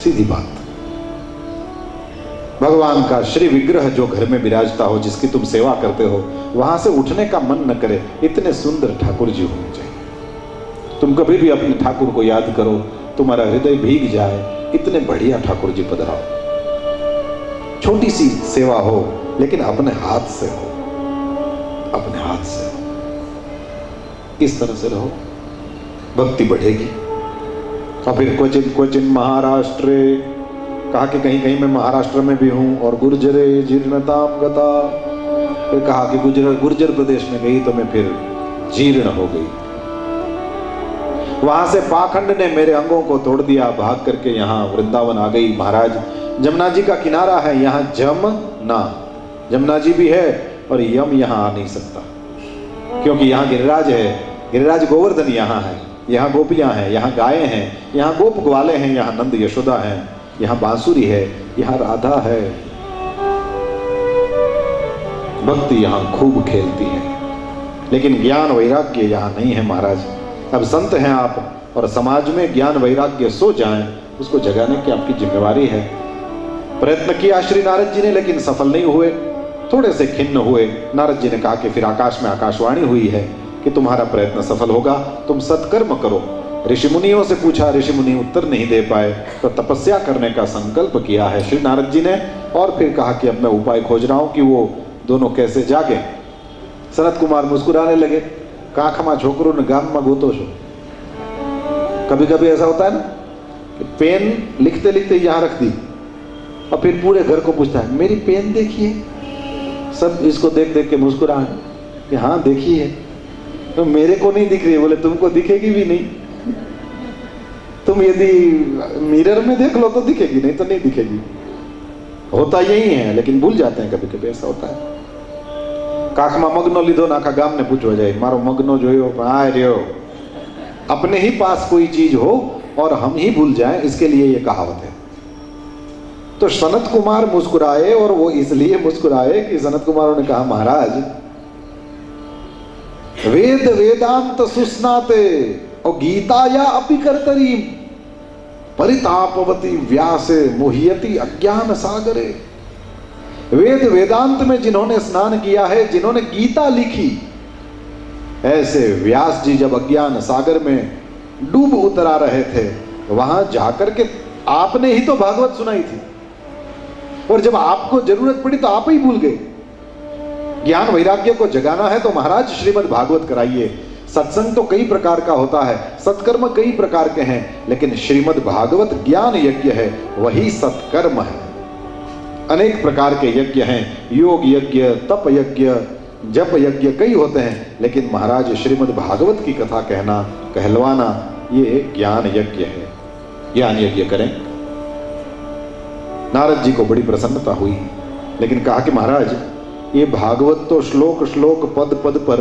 सीधी बात। भगवान का श्री विग्रह जो घर में विराजता हो, जिसकी तुम सेवा करते हो, वहां से उठने का मन न करे, इतने सुंदर ठाकुर जी होने चाहिए। तुम कभी भी अपने ठाकुर को याद करो, तुम्हारा हृदय भीग जाए, इतने बढ़िया ठाकुर जी पधराओ। छोटी सी सेवा हो लेकिन अपने हाथ से हो, अपने हाथ से हो, इस तरह से रहो, भक्ति बढ़ेगी। और फिर क्वचित क्वचित महाराष्ट्र, कहा कि कहीं कहीं मैं महाराष्ट्र में भी हूं, और गुर्जरे जीर्णताम गता, फिर कहा कि गुर्जर प्रदेश में गई तो मैं फिर जीर्ण हो गई। वहां से पाखंड ने मेरे अंगों को तोड़ दिया, भाग करके यहाँ वृंदावन आ गई। महाराज जमुना जी का किनारा है, यहाँ जमुना जी भी है और यम यहाँ आ नहीं सकता, क्योंकि यहाँ गिरिराज है, गिरिराज गोवर्धन यहाँ है, यहाँ गोपियां हैं, यहाँ गायें हैं, यहाँ गोप ग्वाले हैं, यहाँ नंद यशोदा हैं, यहाँ बांसुरी है, यहाँ राधा है। भक्ति यहाँ खूब खेलती है, लेकिन ज्ञान वैराग्य यहाँ नहीं है महाराज। अब संत हैं आप और समाज में ज्ञान वैराग्य सो जाएं, उसको जगाने की आपकी जिम्मेवारी है। प्रयत्न किया श्री नारद जी ने, लेकिन सफल नहीं हुए, थोड़े से खिन्न हुए। नारद जी ने कहा कि फिर आकाश में आकाशवाणी हुई है कि तुम्हारा प्रयत्न सफल होगा, तुम सत्कर्म करो। ऋषि मुनियों से पूछा, ऋषि मुनि उत्तर नहीं दे पाए, तो तपस्या करने का संकल्प किया है श्री नारद जी ने। और फिर कहा कि अब मैं उपाय खोज रहा हूं कि वो दोनों कैसे जागे। सनत कुमार मुस्कुराने लगे, कहा खमा छोकरो ने गाम में गोतो छो। कभी कभी ऐसा होता है ना कि पेन लिखते लिखते यहां रख दी और फिर पूरे घर को पूछता है मेरी पेन देखिए। सब इसको देख देख के मुस्कुराए कि हाँ देखिए, तो मेरे को नहीं दिख रही। बोले तुमको दिखेगी भी नहीं, तुम यदि मिरर में देख लो तो दिखेगी, नहीं तो नहीं दिखेगी। होता यही है, लेकिन भूल जाते हैं, कभी कभी ऐसा होता है। काखमा मगनो लीधो नाखा गाम ने पूछवा जाए, मारो मगनो जोयो आ रहो। अपने ही पास कोई चीज हो और हम ही भूल जाएं, इसके लिए ये कहावत है। तो सनत कुमार मुस्कुराए, और वो इसलिए मुस्कुराए कि सनत कुमारों ने कहा महाराज वेद वेदांत सुस्नाते और गीता या अपि कर्तरी परितापवती व्यासे मोहियति अज्ञान सागरे। वेद वेदांत में जिन्होंने स्नान किया है, जिन्होंने गीता लिखी, ऐसे व्यास जी जब अज्ञान सागर में डूब उतरा रहे थे, वहां जाकर के आपने ही तो भागवत सुनाई थी, और जब आपको जरूरत पड़ी तो आप ही भूल गए। ज्ञान वैराग्य को जगाना है तो महाराज श्रीमद् भागवत कराइए। सत्संग तो कई प्रकार का होता है, सत्कर्म कई प्रकार के हैं, लेकिन श्रीमद् भागवत ज्ञान यज्ञ है, वही सत्कर्म है। अनेक प्रकार के यज्ञ हैं, योग यज्ञ, तप यज्ञ, जप यज्ञ कई होते हैं, लेकिन महाराज श्रीमद् भागवत की कथा कहना, कहलवाना, ये ज्ञान यज्ञ है। ज्ञान यज्ञ करें। नारद जी को बड़ी प्रसन्नता हुई, लेकिन कहा कि महाराज ये भागवत तो श्लोक श्लोक पद पद पर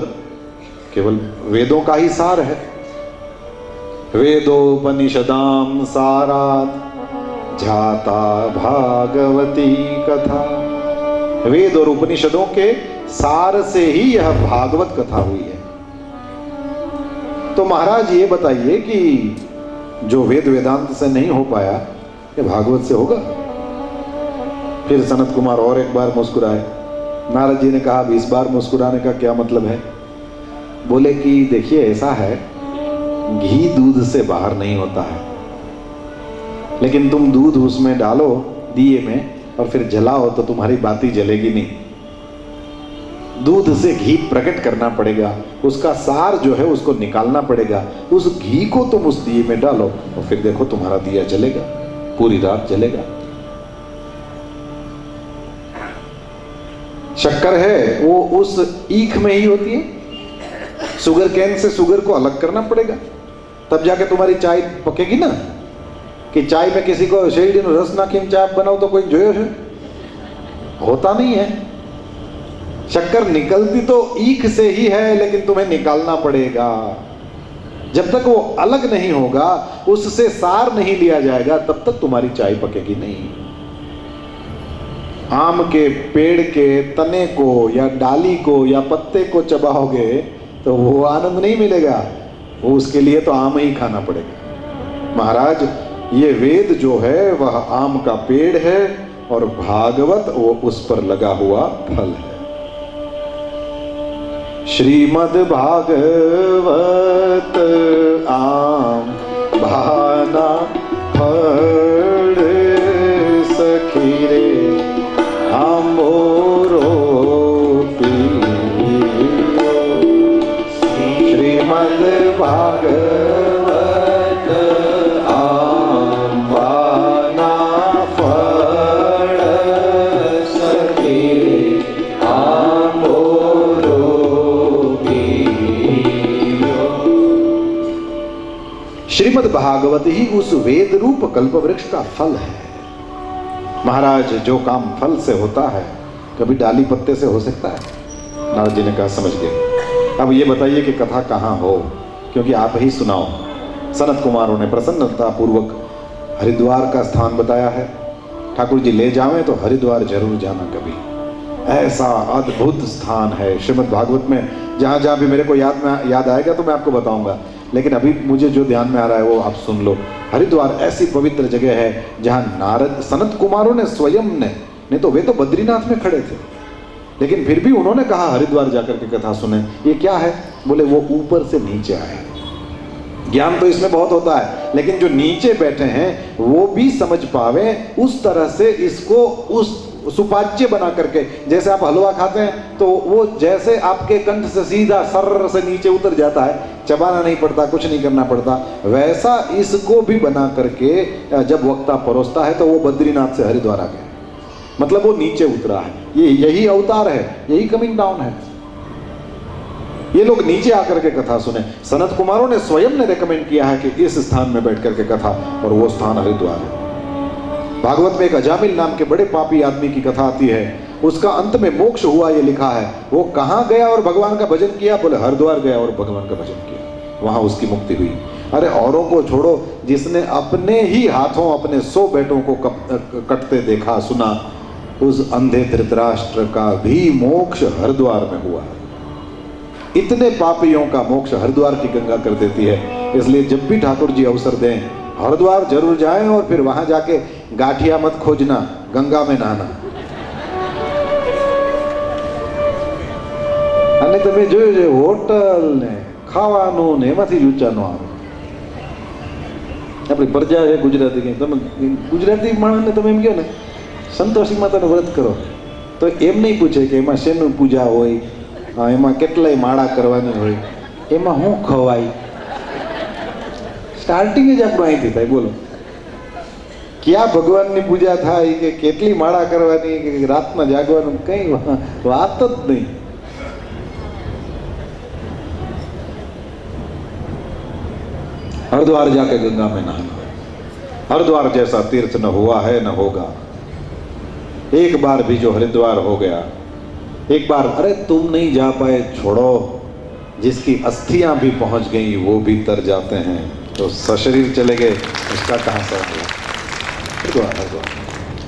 केवल वेदों का ही सार है। वेदोपनिषदाम सारात् जाता भागवती कथा। वेद और उपनिषदों के सार से ही यह भागवत कथा हुई है। तो महाराज ये बताइए कि जो वेद वेदांत से नहीं हो पाया, ये भागवत से होगा? फिर सनत कुमार और एक बार मुस्कुराए। नारद जी ने कहा अब इस बार मुस्कुराने का क्या मतलब है? बोले कि देखिए ऐसा है, घी दूध से बाहर नहीं होता है, लेकिन तुम दूध उसमें डालो दिए में और फिर जलाओ तो तुम्हारी बाती जलेगी नहीं। दूध से घी प्रकट करना पड़ेगा, उसका सार जो है उसको निकालना पड़ेगा। उस घी को तुम उस दिए में डालो और फिर देखो तुम्हारा दिया जलेगा, पूरी रात जलेगा। शक्कर है वो उस ईख में ही होती है, शुगर कैन से शुगर को अलग करना पड़ेगा, तब जाके तुम्हारी चाय पकेगी ना। कि चाय में किसी को शेरडी नो रस नाखी चाय बनाओ तो कोई जोयो है? होता नहीं है। शक्कर निकलती तो ईख से ही है, लेकिन तुम्हें निकालना पड़ेगा। जब तक वो अलग नहीं होगा, उससे सार नहीं लिया जाएगा, तब तक तुम्हारी चाय पकेगी नहीं। आम के पेड़ के तने को या डाली को या पत्ते को चबाओगे तो वो आनंद नहीं मिलेगा, वो उसके लिए तो आम ही खाना पड़ेगा। महाराज ये वेद जो है वह आम का पेड़ है और भागवत वो उस पर लगा हुआ फल है। श्रीमद् भागवत आम भाना फल सखी रे आम्बोरो पियो। श्रीमद् भागवत आम भाना फल सखी रे आम्बोरो पियो। श्रीमद् भागवत ही उस वेद रूप कल्प वृक्ष का फल है। महाराज, जो काम फल से होता है कभी डाली पत्ते से हो सकता है? नारद जी ने कहा समझ गए। अब ये बताइए कि कथा कहाँ हो, क्योंकि आप ही सुनाओ। सनत कुमारों ने प्रसन्नता पूर्वक हरिद्वार का स्थान बताया है। ठाकुर जी ले जावें तो हरिद्वार जरूर जाना कभी, ऐसा अद्भुत स्थान है श्रीमद् भागवत में। जहाँ जहाँ भी मेरे को याद आएगा तो मैं आपको बताऊंगा, लेकिन अभी मुझे जो ध्यान में आ रहा है वो आप सुन लो। हरिद्वार ऐसी पवित्र जगह है जहाँ नारद सनत कुमारों ने स्वयं ने, नहीं तो वे तो बद्रीनाथ में खड़े थे, लेकिन फिर भी उन्होंने कहा हरिद्वार जाकर के कथा सुने। ये क्या है? बोले वो ऊपर से नीचे आए। ज्ञान तो इसमें बहुत होता है, लेकिन जो नीचे बैठे हैं वो भी समझ पावे उस तरह से इसको उस सुपाच्य बना करके। जैसे आप हलवा खाते हैं तो वो जैसे आपके कंठ से सीधा सर से नीचे उतर जाता है, चबाना नहीं पड़ता, कुछ नहीं करना पड़ता, वैसा इसको भी बना करके जब वक्ता परोसता है तो वो बद्रीनाथ से हरिद्वार आ गया, मतलब वो नीचे उतरा है। यही अवतार है, यही कमिंग डाउन है। ये लोग नीचे आकर के कथा सुने। सनत कुमारों ने स्वयं ने रेकमेंड किया है कि इस स्थान में बैठ करके कथा, और वो स्थान हरिद्वार है। भागवत में एक अजामिल नाम के बड़े पापी आदमी की कथा आती है, उसका अंत में मोक्ष हुआ ये लिखा है। वो कहाँ गया और भगवान का भजन किया? बोले हरिद्वार गया और भगवान का भजन किया, वहां उसकी मुक्ति हुई। अरे औरों को छोड़ो, जिसने अपने ही हाथों अपने 100 बेटों को कटते देखा सुना, उस अंधे धृतराष्ट्र का भी मोक्ष हरिद्वार में हुआ। इतने पापियों का मोक्ष हरिद्वार की गंगा कर देती है। इसलिए जब भी ठाकुर जी अवसर दें हरिद्वार जरूर जाएं, और फिर वहां जाके गाठिया मत खोजना, गंगा में नहाना। અને તમે જોયું છે હોટલ ને ખાવાનું ને એમાંથી જ ઊંચા ન આવે। આપણી પ્રજા છે ગુજરાતી, કે તમે ગુજરાતી માણસને તમે એમ કહો ને સંતોષી માતાનું વ્રત કરો તો એમ નહીં પૂછે કે એમાં શેનું પૂજા હોય, એમાં કેટલાય માળા કરવાની હોય, એમાં શું ખવાય। સ્ટાર્ટિંગ જ આપણું અહીંથી થાય। બોલો ક્યાં ભગવાનની પૂજા થાય કે કેટલી માળા કરવાની કે રાતમાં જાગવાનું, કઈ વાત જ નહીં। हरिद्वार जाके गंगा में नहाना। हरिद्वार जैसा तीर्थ न हुआ है न होगा। एक बार भी जो हरिद्वार हो गया, एक बार, अरे तुम नहीं जा पाए छोड़ो, जिसकी अस्थियां भी पहुंच गई वो भी तर जाते हैं, तो सशरीर चले गए उसका कहाँ से हुआ। हरिद्वार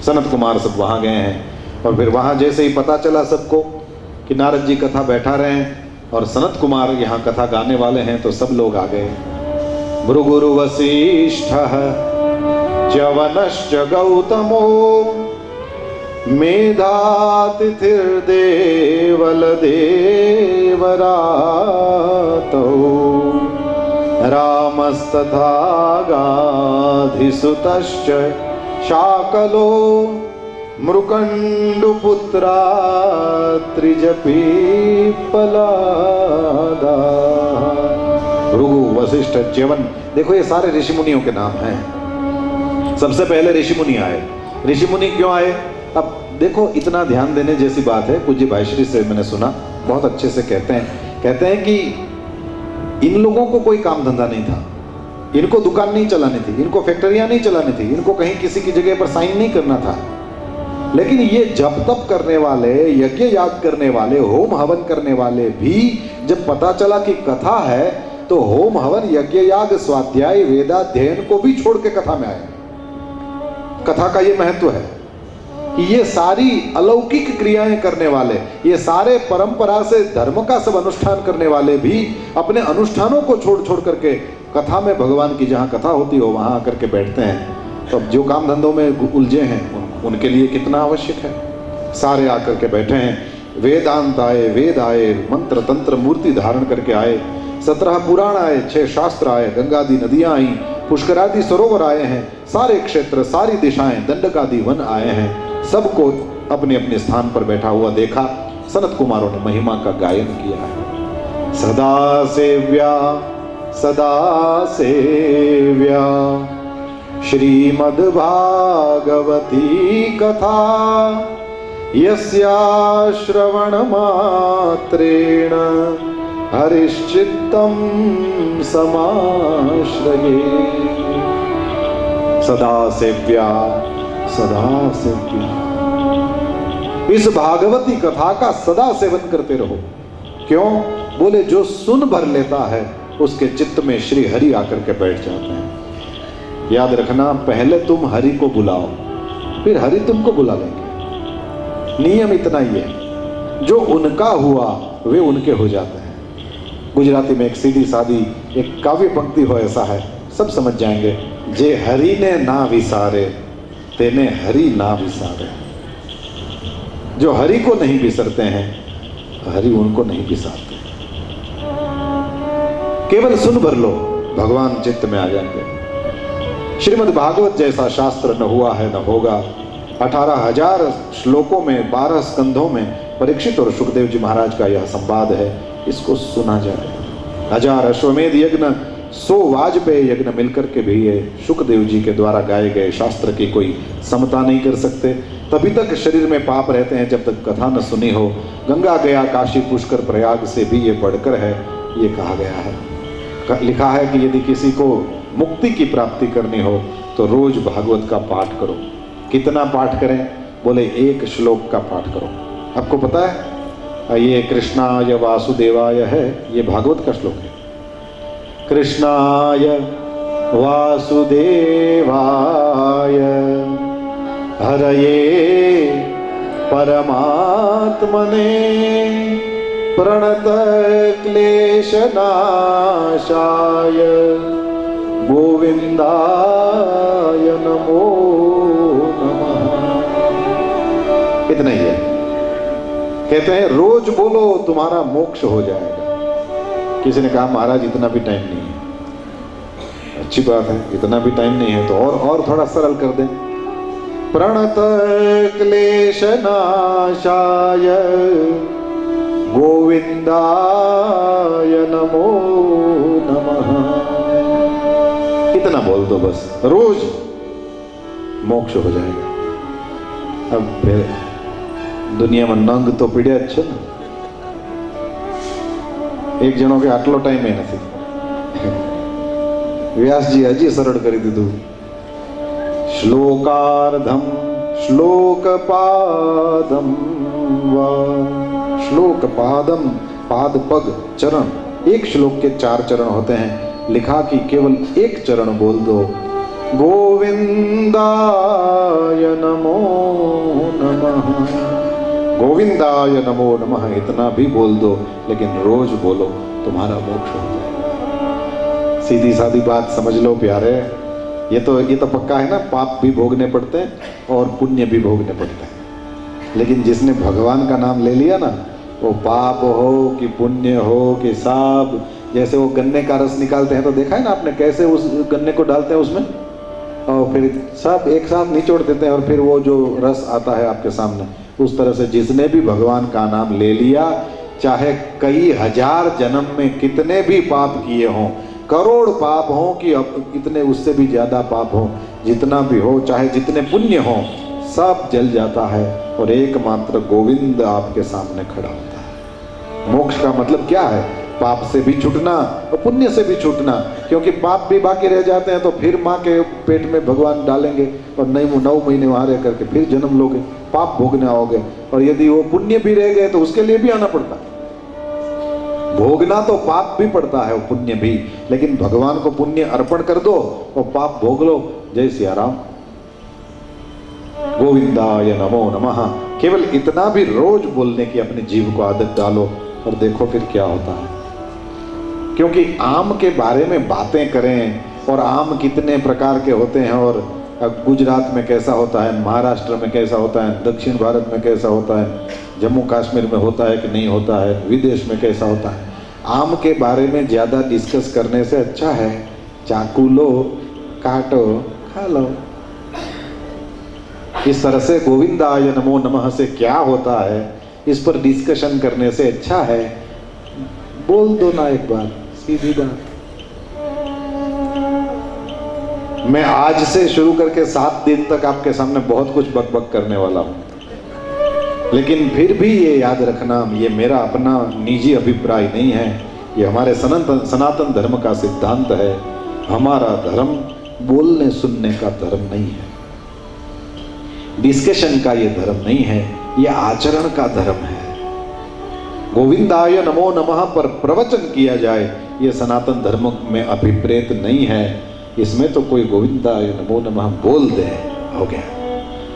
सनत कुमार सब वहां गए हैं, और फिर वहां जैसे ही पता चला सबको कि नारद जी कथा बैठा रहे हैं और सनत कुमार यहाँ कथा गाने वाले हैं, तो सब लोग आ गए। भृगुरु वसिष्ठः च्यवनश्च गौतमो मेधातिथिर्देवलदेवरातौ रामस्तथा गाधिसुतश्च शाकलो मृकण्डुपुत्रात्रिजपीपलादा। भृगु, वशिष्ठ, च्यवन, देखो ये सारे ऋषि मुनियों के नाम हैं। सबसे पहले ऋषि मुनि आए। ऋषि मुनि क्यों आए? अब देखो, इतना ध्यान देने जैसी बात है। पूज्य भाईश्री से मैंने सुना, बहुत अच्छे से कहते हैं कि इन लोगों को कोई काम धंधा नहीं था, इनको दुकान नहीं चलानी थी, इनको फैक्ट्रियां नहीं चलानी थी, इनको कहीं किसी की जगह पर साइन नहीं करना था। लेकिन ये जप तप करने वाले, यज्ञ याग करने वाले, होम हवन करने वाले भी जब पता चला कि कथा है, तो होम हवन, यज्ञ याग, स्वाध्याय, वेदाध्ययन को भी छोड़ के कथा में आए। कथा का ये महत्व है। कि ये सारी अलौकिक क्रियाएं करने वाले, ये सारे परंपरा से धर्म का सब अनुष्ठान करने वाले भी अपने अनुष्ठानों को छोड़ छोड़ करके कथा में, भगवान की जहाँ कथा होती हो वहाँ आकर के बैठते हैं। तो जो काम धंधों में उलझे हैं उनके लिए कितना आवश्यक है, सारे आकर के बैठे हैं। वेदांत आए, वेद आए, मंत्र तंत्र मूर्ति धारण करके आए, 17 पुराण आए, 6 शास्त्र आए, गंगादि नदियाँ आई, पुष्करादि सरोवर आए हैं, सारे क्षेत्र, सारी दिशाएं, दंडकादि वन आए हैं। सबको अपने अपने स्थान पर बैठा हुआ देखा। सनत कुमारों ने महिमा का गायन किया है। सदा सेव्या सदा सेव्या श्रीमद् भागवती कथा, यस्या श्रवण मात्रेण हरिश्चित्तं समाश्रये। सदा सेव्या सदा सेव्या, इस भागवती कथा का सदा सेवन करते रहो। क्यों? बोले जो सुन भर लेता है उसके चित्त में श्री हरि आकर के बैठ जाते हैं। याद रखना, पहले तुम हरि को बुलाओ, फिर हरि तुमको बुला लेंगे। नियम इतना ही है, जो उनका हुआ वे उनके हो जाते हैं। गुजराती में एक सीधी सादी एक काव्य पंक्ति हो, ऐसा है, सब समझ जाएंगे। जे हरि ने ना विसारे तेने हरि ना विसारे। जो हरि को नहीं विसरते हैं, हरि उनको नहीं विसारते। केवल सुन भर लो, भगवान चित्त में आ जाएंगे। श्रीमद् भागवत जैसा शास्त्र न हुआ है न होगा। 18,000 श्लोकों में 12 स्कंधों में परीक्षित और सुखदेव जी महाराज का यह संवाद है, इसको सुना जाए। 1000 अश्वमेध यज्ञ, 100 वाजपेयी यज्ञ मिलकर के भी ये सुखदेव जी के द्वारा गाए गए शास्त्र की कोई समता नहीं कर सकते। तभी तक शरीर में पाप रहते हैं जब तक कथा न सुनी हो। गंगा गया काशी पुष्कर प्रयाग से भी ये बढ़कर है, ये कहा गया है। लिखा है कि यदि किसी को मुक्ति की प्राप्ति करनी हो तो रोज भागवत का पाठ करो। कितना पाठ करें? बोले 1 श्लोक का पाठ करो। आपको पता है ये कृष्णाय वासुदेवाय है, ये भागवत का श्लोक है। कृष्णाय वासुदेवाय हरये परमात्मने प्रणत क्लेशनाशाय गोविंदाय नमो नमः। इतना ही है। कहते हैं रोज बोलो तुम्हारा मोक्ष हो जाएगा। किसी ने कहा महाराज इतना भी टाइम नहीं है। अच्छी बात है, इतना भी टाइम नहीं है तो और थोड़ा सरल कर दें। प्रणत क्लेशनाशाय गोविंदाय नमो नमः। इतना बोल दो बस, रोज मोक्ष हो जाएगा। अब फिर दुनिया में नंग तो पीड़े अच्छे ना, एक जनो के आटलो टाइम है नहीं। व्यास जी हजी सरल कर दीधु। श्लोकार्धम श्लोकपादम वा श्लोकपादम, पाद पग चरण, एक श्लोक के 4 चरण होते हैं। लिखा कि केवल 1 चरण बोल दो, गोविंदाय नमो नमः, गोविंदाय नमो नमः। इतना भी बोल दो, लेकिन रोज बोलो, तुम्हारा मोक्ष हो जाएगा। सीधी सादी बात समझ लो प्यारे। ये तो पक्का है ना, पाप भी भोगने पड़ते हैं और पुण्य भी भोगने पड़ते हैं। लेकिन जिसने भगवान का नाम ले लिया ना, वो पाप हो कि पुण्य हो कि सब, जैसे वो गन्ने का रस निकालते हैं तो देखा है ना आपने, कैसे उस गन्ने को डालते हैं उसमें और फिर सब एक साथ निचोड़ देते हैं और फिर वो जो रस आता है आपके सामने। उस तरह से जिसने भी भगवान का नाम ले लिया, चाहे कई हजार जन्म में कितने भी पाप किए हों, करोड़ पाप हों कि अब इतने उससे भी ज्यादा पाप हो, जितना भी हो, चाहे जितने पुण्य हो, सब जल जाता है और एकमात्र गोविंद आपके सामने खड़ा होता है। मोक्ष का मतलब क्या है? पाप से भी छूटना और पुण्य से भी छूटना। क्योंकि पाप भी बाकी रह जाते हैं तो फिर माँ के पेट में भगवान डालेंगे और 9 महीने वहां रह करके फिर जन्म लोगे, पाप भोगने आओगे। और यदि वो पुण्य भी रह गए तो उसके लिए भी आना पड़ता है। भोगना तो पाप भी पड़ता है, वो पुण्य भी, लेकिन भगवान को पुण्य अर्पण कर दो और पाप भोग लो। जय सिया राम। गोविंदाय नमो नमः। केवल इतना भी रोज बोलने की अपनी जीव को आदत डालो और देखो फिर क्या होता है। क्योंकि आम के बारे में बातें करें और आम कितने प्रकार के होते हैं, और गुजरात में कैसा होता है, महाराष्ट्र में कैसा होता है, दक्षिण भारत में कैसा होता है, जम्मू कश्मीर में होता है कि नहीं होता है, विदेश में कैसा होता है, आम के बारे में ज़्यादा डिस्कस करने से अच्छा है चाकू लो, काटो, खा लो। इस तरह से गोविंदाय नमो नमः से क्या होता है इस पर डिस्कशन करने से अच्छा है बोल दो ना एक बार, सीधी बात। मैं आज से शुरू करके 7 दिन तक आपके सामने बहुत कुछ बक करने वाला हूं, लेकिन फिर भी ये याद रखना, ये मेरा अपना निजी अभिप्राय नहीं है, ये हमारे सनातन धर्म का सिद्धांत है। हमारा धर्म बोलने सुनने का धर्म नहीं है, डिस्कशन का ये धर्म नहीं है, ये आचरण का धर्म है। गोविंदाय नमो नमः पर प्रवचन किया जाए ये सनातन धर्म में अभिप्रेत नहीं है। इसमें तो कोई गोविंदाय नमो नमः बोल दे, हो गया।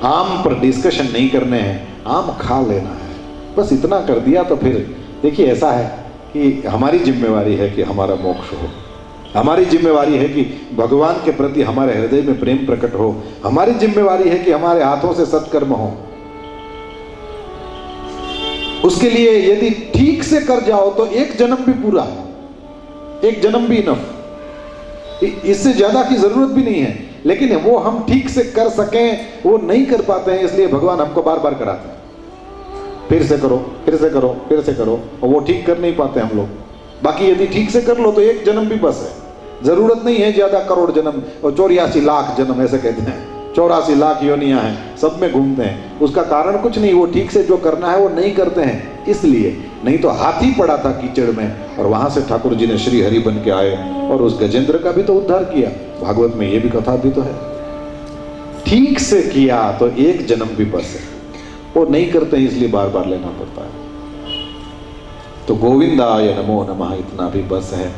आम पर डिस्कशन नहीं करने हैं, आम खा लेना है, बस इतना कर दिया तो फिर देखिए ऐसा है कि हमारी जिम्मेवारी है कि हमारा मोक्ष हो, हमारी जिम्मेवारी है कि भगवान के प्रति हमारे हृदय में प्रेम प्रकट हो, हमारी जिम्मेवारी है कि हमारे हाथों से सत्कर्म हो। उसके लिए यदि ठीक से कर जाओ तो एक जन्म भी पूरा, एक जन्म भी इनफ, इससे ज्यादा की जरूरत भी नहीं है। लेकिन वो हम ठीक से कर सकें वो नहीं कर पाते हैं, इसलिए भगवान हमको बार बार कराते हैं, फिर से करो, फिर से करो, फिर से करो, और वो ठीक कर नहीं पाते हम लोग। बाकी यदि ठीक से कर लो तो एक जन्म भी बस है, जरूरत नहीं है ज्यादा करोड़ जन्म और 84 लाख जन्म ऐसे कहते हैं, 84 लाख योनियां हैं, सब में घूमते हैं। उसका कारण कुछ नहीं, वो ठीक से जो करना है वो नहीं करते हैं, इसलिए। नहीं तो हाथी पड़ा था कीचड़ में और वहां से ठाकुर जी ने श्री हरि बन के आए और उस गजेंद्र का भी तो उद्धार किया। भागवत में ये भी कथा भी तो है। ठीक से किया तो एक जन्म भी बस है, वो नहीं करते हैं इसलिए बार बार लेना पड़ता है। तो गोविंदाय नमो नमः इतना भी बस है।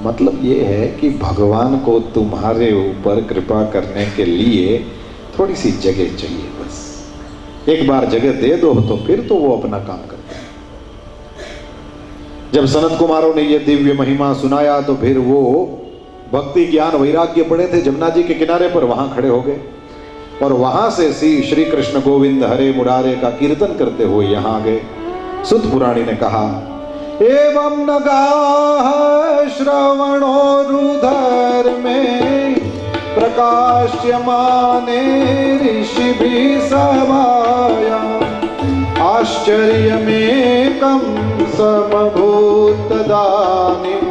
मतलब ये है कि भगवान को तुम्हारे ऊपर कृपा करने के लिए थोड़ी सी जगह चाहिए, बस एक बार जगह दे दो तो फिर तो वो अपना काम करते हैं। जब सनत कुमारों ने ये दिव्य महिमा सुनाया तो फिर वो भक्ति ज्ञान वैराग्य पड़े थे जमुना जी के किनारे पर, वहां खड़े हो गए और वहां से श्री कृष्ण गोविंद हरे मुरारे का कीर्तन करते हुए यहां आ गए। सुत पुराणी ने कहा, एवं न गाह श्रवणो रुधर में प्रकाश्यमाने ऋषिभिः सभायां आश्चर्यमेकं समभूत दानिं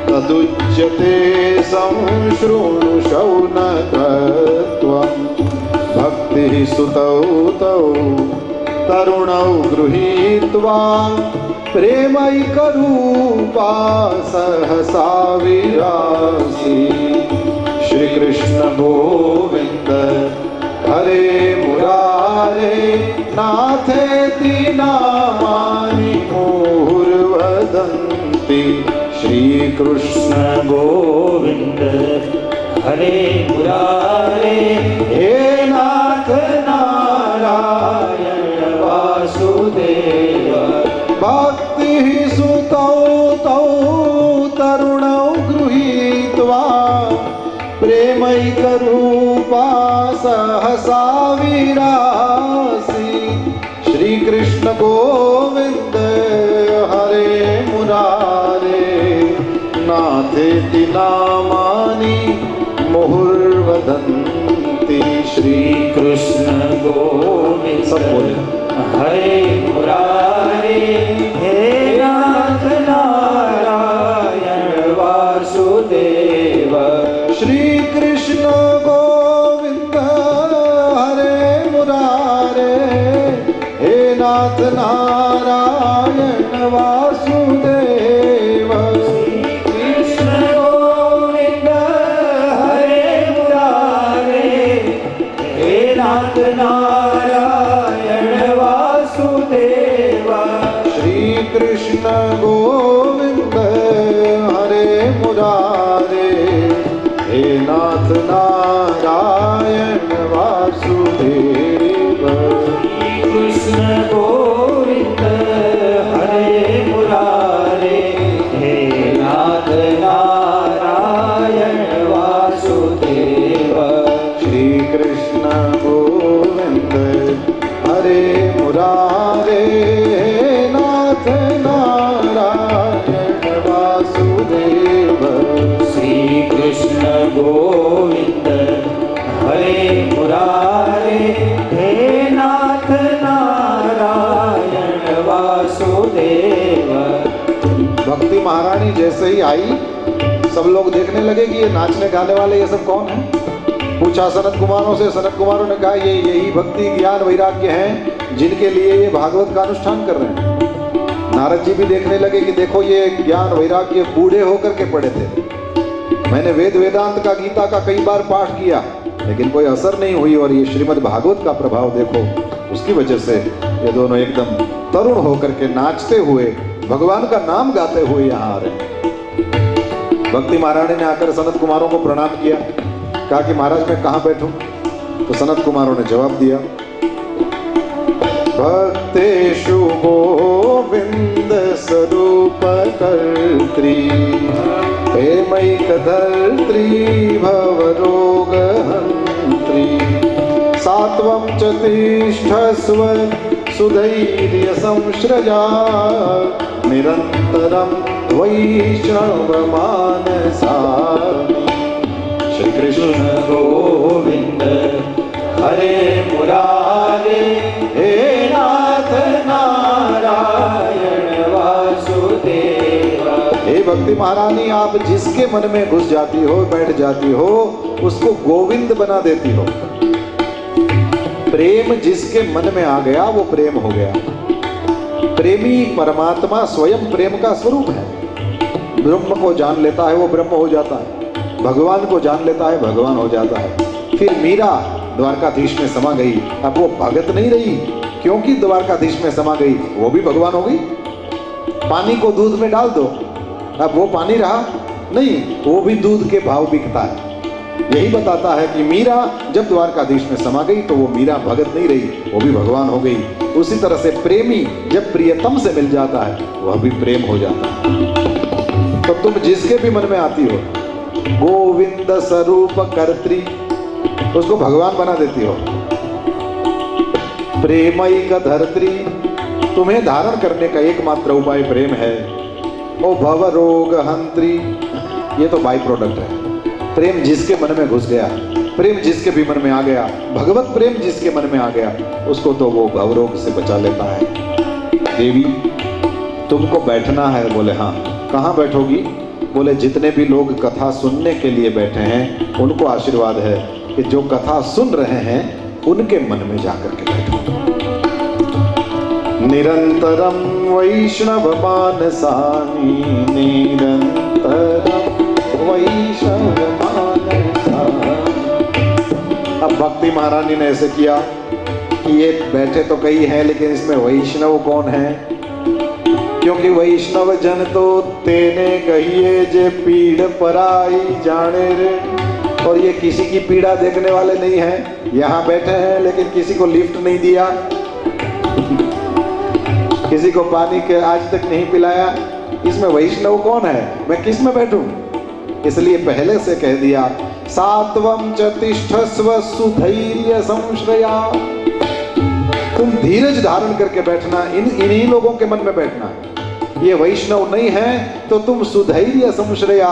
तदुच्यते संशृणु शौनकत्वं भक्तिः सुतौ तौ तरुणौ गृहीत्वा प्रेमैकरूपा सहसा विरासी। श्री कृष्ण गोविंद हरे मुरारे नाथेति नामानि मुहुर्वदन्ति। श्री कृष्ण गोविंद हरे मुरारे हे नाथ नारायण वासुदेव। भक्तिः सुतौ तौ तरुणौ गृहीत्वा प्रेमैकरूपा सहसा विरासी। श्री कृष्ण गोविंद हरे मुरारे नाथेति नामानि मुहुर्वदन्ति। श्री कृष्ण गोविंद सब बोले हरे मुरारे हे नाथ नारायण वासुदेव। श्री कृष्ण गोविंद हरे मुरारे हे नाथ नारायण वासुदेव। श्री कृष्ण गोविंद हरे मुरारे हे नाथ नारायण वासुदेव। श्री कृष्ण गोविंद हरे मुरारे हे नाथ नारायण वासुदेव। महारानी जैसे ही आई, सब लोग देखने लगे कि ये नाचने गाने वाले ये सब कौन है। पूछा सनत कुमारों से, सनत कुमारों ने कहा ये यही भक्ति ज्ञान वैराग्य हैं जिनके लिए ये भागवत का अनुष्ठान कर रहे हैं। नारद जी भी देखने लगे कि देखो ये ज्ञान वैराग्य बूढ़े होकर के पड़े थे। मैंने वेद वेदांत का गीता का कई बार पाठ किया लेकिन कोई असर नहीं हुई, और ये श्रीमद् भागवत का प्रभाव देखो, उसकी वजह से ये दोनों एकदम तरुण होकर के नाचते हुए भगवान का नाम गाते हुए यहाँ आ रहे हैं। भक्ति महारानी ने आकर सनत कुमारों को प्रणाम किया, कहा कि महाराज मैं कहाँ बैठूं? तो सनत कुमारों ने जवाब दिया, भक्तेषु गोविंद स्वरूप कर्त्री प्रेमैक धर्त्री भवरोग हंत्री सात्वं च तिष्ठस्व सुधैर्य संश्रया निरंतरं वैष्णव मानसामि। श्री कृष्ण गोविंद हरे मुरारे हे नाथ नारायण वासुदेव। हे भक्ति महारानी, आप जिसके मन में घुस जाती हो, बैठ जाती हो, उसको गोविंद बना देती हो। प्रेम जिसके मन में आ गया वो प्रेम हो गया। प्रेमी परमात्मा स्वयं प्रेम का स्वरूप है। ब्रह्म को जान लेता है वो ब्रह्म हो जाता है, भगवान को जान लेता है भगवान हो जाता है। फिर मीरा द्वारकाधीश में समा गई, अब वो भगत नहीं रही, क्योंकि द्वारकाधीश में समा गई वो भी भगवान हो गई। पानी को दूध में डाल दो, अब वो पानी रहा नहीं, वो भी दूध के भाव बिकता है। यही बताता है कि मीरा जब द्वारकाधीश में समा गई तो वो मीरा भगत नहीं रही, वो भी भगवान हो गई। उसी तरह से प्रेमी जब प्रियतम से मिल जाता है वह भी प्रेम हो जाता है। तो तुम जिसके भी मन में आती हो, गोविंद स्वरूप कर्त्री, उसको भगवान बना देती हो। प्रेमैक धर्त्री, तुम्हें धारण करने का एकमात्र उपाय प्रेम है। ओ भव रोग हंत्री, ये तो बाई प्रोडक्ट है। प्रेम जिसके मन में घुस गया, प्रेम जिसके भी मन में आ गया, भगवत प्रेम जिसके मन में आ गया, उसको तो वो भवरोग से बचा लेता है। देवी तुमको बैठना है? बोले हाँ। कहाँ बैठोगी? बोले जितने भी लोग कथा सुनने के लिए बैठे हैं उनको आशीर्वाद है कि जो कथा सुन रहे हैं उनके मन में जाकर के बैठो। निरंतरम वैष्णव मानसामि, निरंतरम वैष्णव मानसामि। अब भक्ति महारानी ने ऐसे किया कि ये बैठे तो कई हैं लेकिन इसमें वैष्णव कौन है? क्योंकि वैष्णव जन तो तेने कहिए जे पीड़ पराई जाने रे। और ये किसी की पीड़ा देखने वाले नहीं हैं, यहाँ बैठे हैं लेकिन किसी को लिफ्ट नहीं दिया, किसी को पानी के आज तक नहीं पिलाया। इसमें वैष्णव कौन है? मैं किस में बैठूं? इसलिए पहले से कह दिया, सात्वं च तिष्ठस्व सुधैर्य संश्रया। तुम धीरज धारण करके बैठना, इन्हीं लोगों के मन में बैठना। ये वैष्णव नहीं है तो तुम सुधैर्य संश्रया,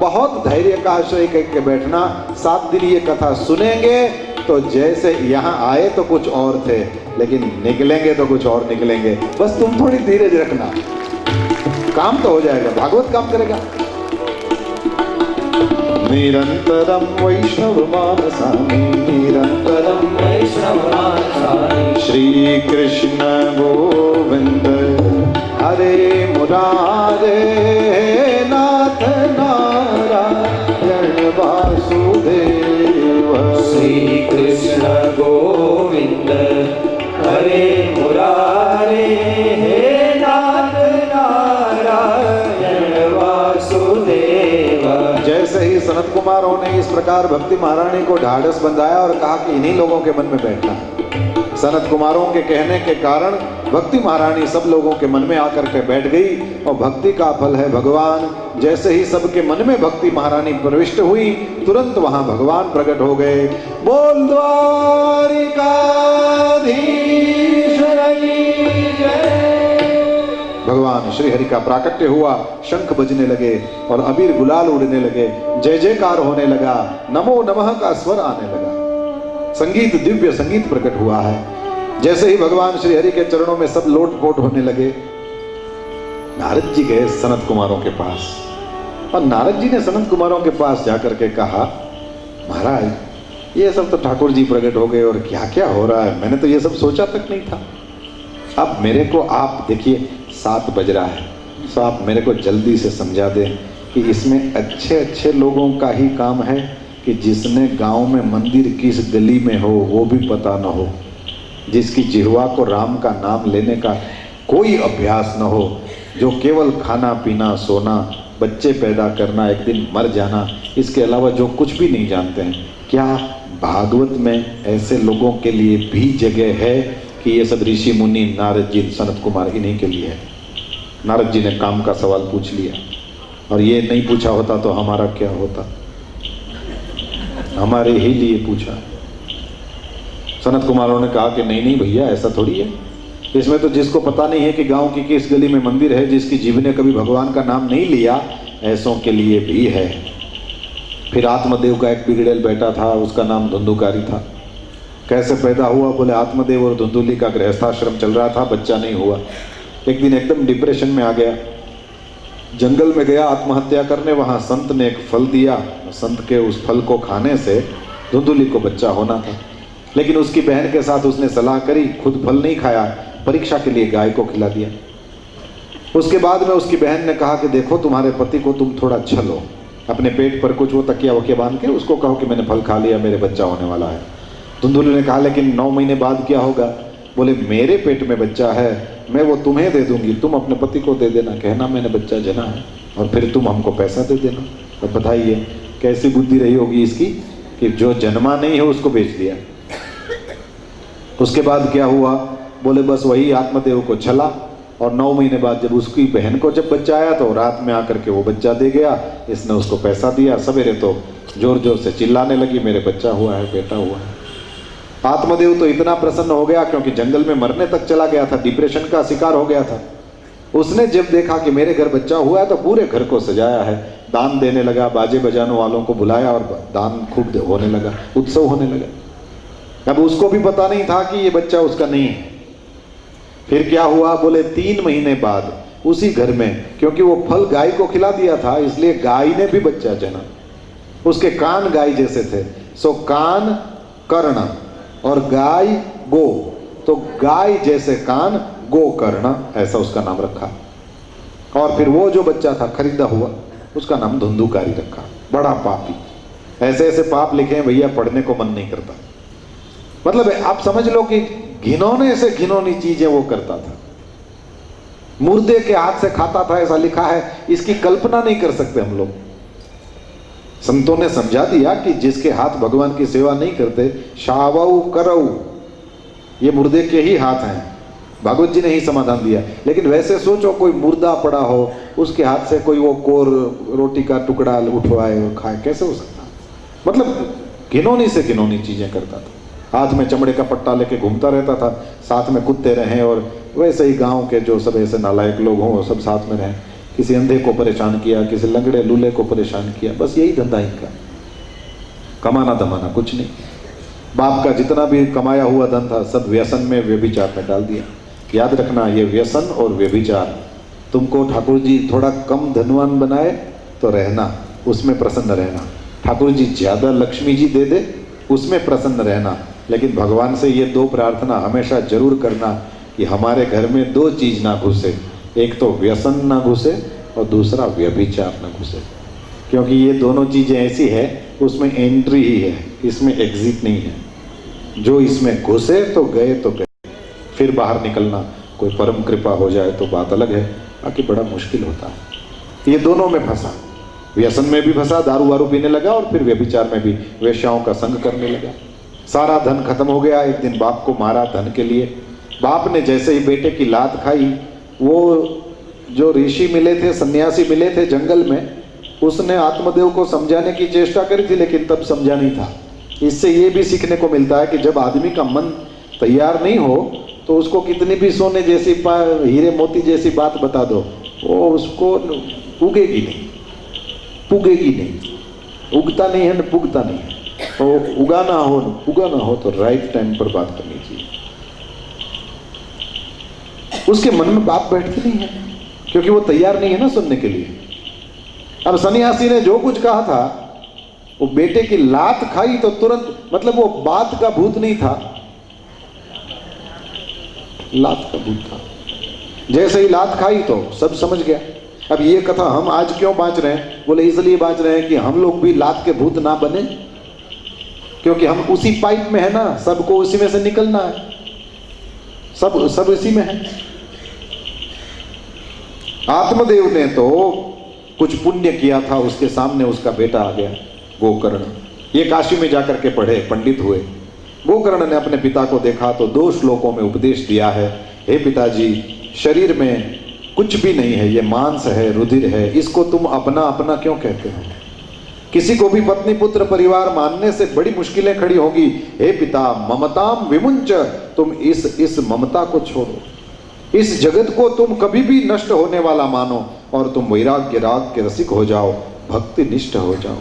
बहुत धैर्य का आश्रय करके बैठना। 7 दिन ये कथा सुनेंगे तो जैसे यहाँ आए तो कुछ और थे लेकिन निकलेंगे तो कुछ और निकलेंगे। बस तुम थोड़ी धीरज रखना, काम तो हो जाएगा, भागवत काम करेगा। निरंतरम वैष्णव मानसामि, निरंतरम वैष्णव मानसामि। श्री कृष्ण गोविंद हरे मुरारे, नाथ नारायण वासुदेव। श्री कृष्ण गोविंद हरे मुरारे, हे नाथ नारायण वासुदेव। जैसे ही सनत कुमारों ने इस प्रकार भक्ति महारानी को ढाढ़स बंधाया और कहा कि इन्हीं लोगों के मन में बैठना है, सनत कुमारों के कहने के कारण भक्ति महारानी सब लोगों के मन में आकर के बैठ गई। और भक्ति का फल है भगवान। जैसे ही सबके मन में भक्ति महारानी प्रविष्ट हुई, तुरंत वहां भगवान प्रकट हो गए। बोल द्वारिकाधीश की जय। भगवान श्री हरि का प्राकट्य हुआ, शंख बजने लगे और अबीर गुलाल उड़ने लगे, जय जयकार होने लगा, नमो नमः का स्वर आने लगा, संगीत दिव्य संगीत प्रकट हुआ है। जैसे ही भगवान श्री हरि के चरणों में सब लोट पोट होने लगे, नारद जी गए सनत कुमारों के पास और नारद जी ने सनत कुमारों के पास जाकर के कहा, महाराज ये सब तो ठाकुर जी प्रकट हो गए और क्या क्या हो रहा है, मैंने तो ये सब सोचा तक नहीं था। अब मेरे को आप देखिए 7 बज रहा है, तो आप मेरे को जल्दी से समझा दें कि इसमें अच्छे अच्छे लोगों का ही काम है कि जिसने गांव में मंदिर किस गली में हो वो भी पता न हो, जिसकी जिह्वा को राम का नाम लेने का कोई अभ्यास न हो, जो केवल खाना पीना सोना बच्चे पैदा करना एक दिन मर जाना इसके अलावा जो कुछ भी नहीं जानते हैं। क्या भागवत में ऐसे लोगों के लिए भी जगह है कि ये सब ऋषि मुनि नारद जी सनत कुमार इन्हीं के लिए है? नारद जी ने काम का सवाल पूछ लिया और ये नहीं पूछा होता तो हमारा क्या होता, हमारे ही लिए पूछा। सनत कुमारों ने कहा कि नहीं नहीं भैया ऐसा थोड़ी है, इसमें तो जिसको पता नहीं है कि गांव की किस गली में मंदिर है, जिसकी जीव ने कभी भगवान का नाम नहीं लिया, ऐसों के लिए भी है। फिर आत्मदेव का एक बिगड़ेल बेटा था, उसका नाम धुंधुकारी था। कैसे पैदा हुआ? बोले आत्मदेव और धुंधुली का गृहस्थाश्रम चल रहा था, बच्चा नहीं हुआ। एक दिन एकदम डिप्रेशन में आ गया, जंगल में गया आत्महत्या करने। वहाँ संत ने एक फल दिया, संत के उस फल को खाने से धुंधुली को बच्चा होना था, लेकिन उसकी बहन के साथ उसने सलाह करी, खुद फल नहीं खाया, परीक्षा के लिए गाय को खिला दिया। उसके बाद में उसकी बहन ने कहा कि देखो तुम्हारे पति को तुम थोड़ा छलो, अपने पेट पर कुछ वो तकिया वकिया बांध के उसको कहो कि मैंने फल खा लिया, मेरे बच्चा होने वाला है। धुंधुली ने कहा लेकिन 9 महीने बाद क्या होगा? बोले मेरे पेट में बच्चा है, मैं वो तुम्हें दे दूंगी, तुम अपने पति को दे देना, कहना मैंने बच्चा जना है और फिर तुम हमको पैसा दे देना। तो बताइए कैसी बुद्धि रही होगी इसकी कि जो जन्मा नहीं है उसको बेच दिया। उसके बाद क्या हुआ? बोले बस वही आत्मदेव को छला और 9 महीने बाद जब उसकी बहन को जब बच्चा आया तो रात में आकर के वो बच्चा दे गया, इसने उसको पैसा दिया। सवेरे तो जोर जोर से चिल्लाने लगी मेरे बच्चा हुआ है, बेटा हुआ है। आत्मदेव तो इतना प्रसन्न हो गया क्योंकि जंगल में मरने तक चला गया था, डिप्रेशन का शिकार हो गया था। उसने जब देखा कि मेरे घर बच्चा हुआ है तो पूरे घर को सजाया है, दान देने लगा, बाजे बजाने वालों को बुलाया और दान खूब होने लगा, उत्सव होने लगा। अब उसको भी पता नहीं था कि ये बच्चा उसका नहीं है। फिर क्या हुआ? बोले 3 महीने बाद उसी घर में, क्योंकि वो फल गाय को खिला दिया था इसलिए गाय ने भी बच्चा जना। उसके कान गाय जैसे थे, सो कान कर्ण और गाय गो, तो गाय जैसे कान गो कर्ण, ऐसा उसका नाम रखा। और फिर वो जो बच्चा था खरीदा हुआ, उसका नाम धुंधुकारी रखा। बड़ा पापी, ऐसे ऐसे पाप लिखे हैं भैया, पढ़ने को मन नहीं करता। मतलब आप समझ लो कि घिनौने से घिनौनी चीजें वो करता था, मुर्दे के हाथ से खाता था, ऐसा लिखा है। इसकी कल्पना नहीं कर सकते हम लोग। संतों ने समझा दिया कि जिसके हाथ भगवान की सेवा नहीं करते, शावऊ करऊ, ये मुर्दे के ही हाथ हैं। भागवत जी ने ही समाधान दिया। लेकिन वैसे सोचो कोई मुर्दा पड़ा हो, उसके हाथ से कोई वो कोर रोटी का टुकड़ा उठवाए और खाए, कैसे हो सकता? मतलब घिनौनी से घिनौनी चीजें करता था। हाथ में चमड़े का पट्टा लेके घूमता रहता था, साथ में कुत्ते रहें और वैसे ही गांव के जो सब ऐसे नालायक लोग हों सब साथ में रहें। किसी अंधे को परेशान किया, किसी लंगड़े लूले को परेशान किया, बस यही धंधा इनका, कमाना दमाना कुछ नहीं। बाप का जितना भी कमाया हुआ धन था सब व्यसन में व्यभिचार में डाल दिया। याद रखना, ये व्यसन और व्यभिचार तुमको ठाकुर जी थोड़ा कम धनवान बनाए तो रहना, उसमें प्रसन्न रहना। ठाकुर जी ज्यादा लक्ष्मी जी दे दे, उसमें प्रसन्न रहना। लेकिन भगवान से ये 2 प्रार्थना हमेशा जरूर करना कि हमारे घर में 2 चीज ना घुसे, एक तो व्यसन ना घुसे और दूसरा व्यभिचार ना घुसे। क्योंकि ये दोनों चीजें ऐसी है, उसमें एंट्री ही है, इसमें एग्जिट नहीं है। जो इसमें घुसे तो गए तो गए, फिर बाहर निकलना कोई परम कृपा हो जाए तो बात अलग है, बाकी बड़ा मुश्किल होता है। ये दोनों में फंसा, व्यसन में भी फंसा, दारू वारू पीने लगा और फिर व्यभिचार में भी वेश्याओं का संग करने लगा। सारा धन खत्म हो गया। एक दिन बाप को मारा धन के लिए। बाप ने जैसे ही बेटे की लात खाई, वो जो ऋषि मिले थे, सन्यासी मिले थे जंगल में, उसने आत्मदेव को समझाने की चेष्टा करी थी लेकिन तब समझा नहीं था। इससे ये भी सीखने को मिलता है कि जब आदमी का मन तैयार नहीं हो तो उसको कितनी भी सोने जैसी हीरे मोती जैसी बात बता दो, वो उसको उगेगी नहीं, पुगेगी नहीं। उगता नहीं है न पुगता नहीं है। तो उगाना हो न पुगाना हो तो राइट टाइम पर बात करनी चाहिए। उसके मन में बात बैठती नहीं है क्योंकि वो तैयार नहीं है ना सुनने के लिए। अब सन्यासी ने जो कुछ कहा था, वो बेटे की लात खाई तो तुरंत, मतलब वो बात का भूत नहीं था, लात का भूत था। जैसे ही लात खाई तो सब समझ गया। अब ये कथा हम आज क्यों बांच रहे हैं? बोले इसलिए बांच रहे हैं कि हम लोग भी लात के भूत ना बने, क्योंकि हम उसी पाइप में है ना, सबको उसी में से निकलना है, सब इसी में है। आत्मदेव ने तो कुछ पुण्य किया था, उसके सामने उसका बेटा आ गया गोकर्ण। ये काशी में जाकर के पढ़े, पंडित हुए। गोकर्ण ने अपने पिता को देखा तो 2 श्लोकों में उपदेश दिया है, हे पिताजी, शरीर में कुछ भी नहीं है, ये मांस है, रुधिर है, इसको तुम अपना अपना क्यों कहते हो? किसी को भी पत्नी पुत्र परिवार मानने से बड़ी मुश्किलें खड़ी होंगी। हे पिता, ममताम विमुंच, तुम इस ममता को छोड़ो, इस जगत को तुम कभी भी नष्ट होने वाला मानो और तुम वैराग्य राग के रसिक हो जाओ, भक्ति निष्ठ हो जाओ।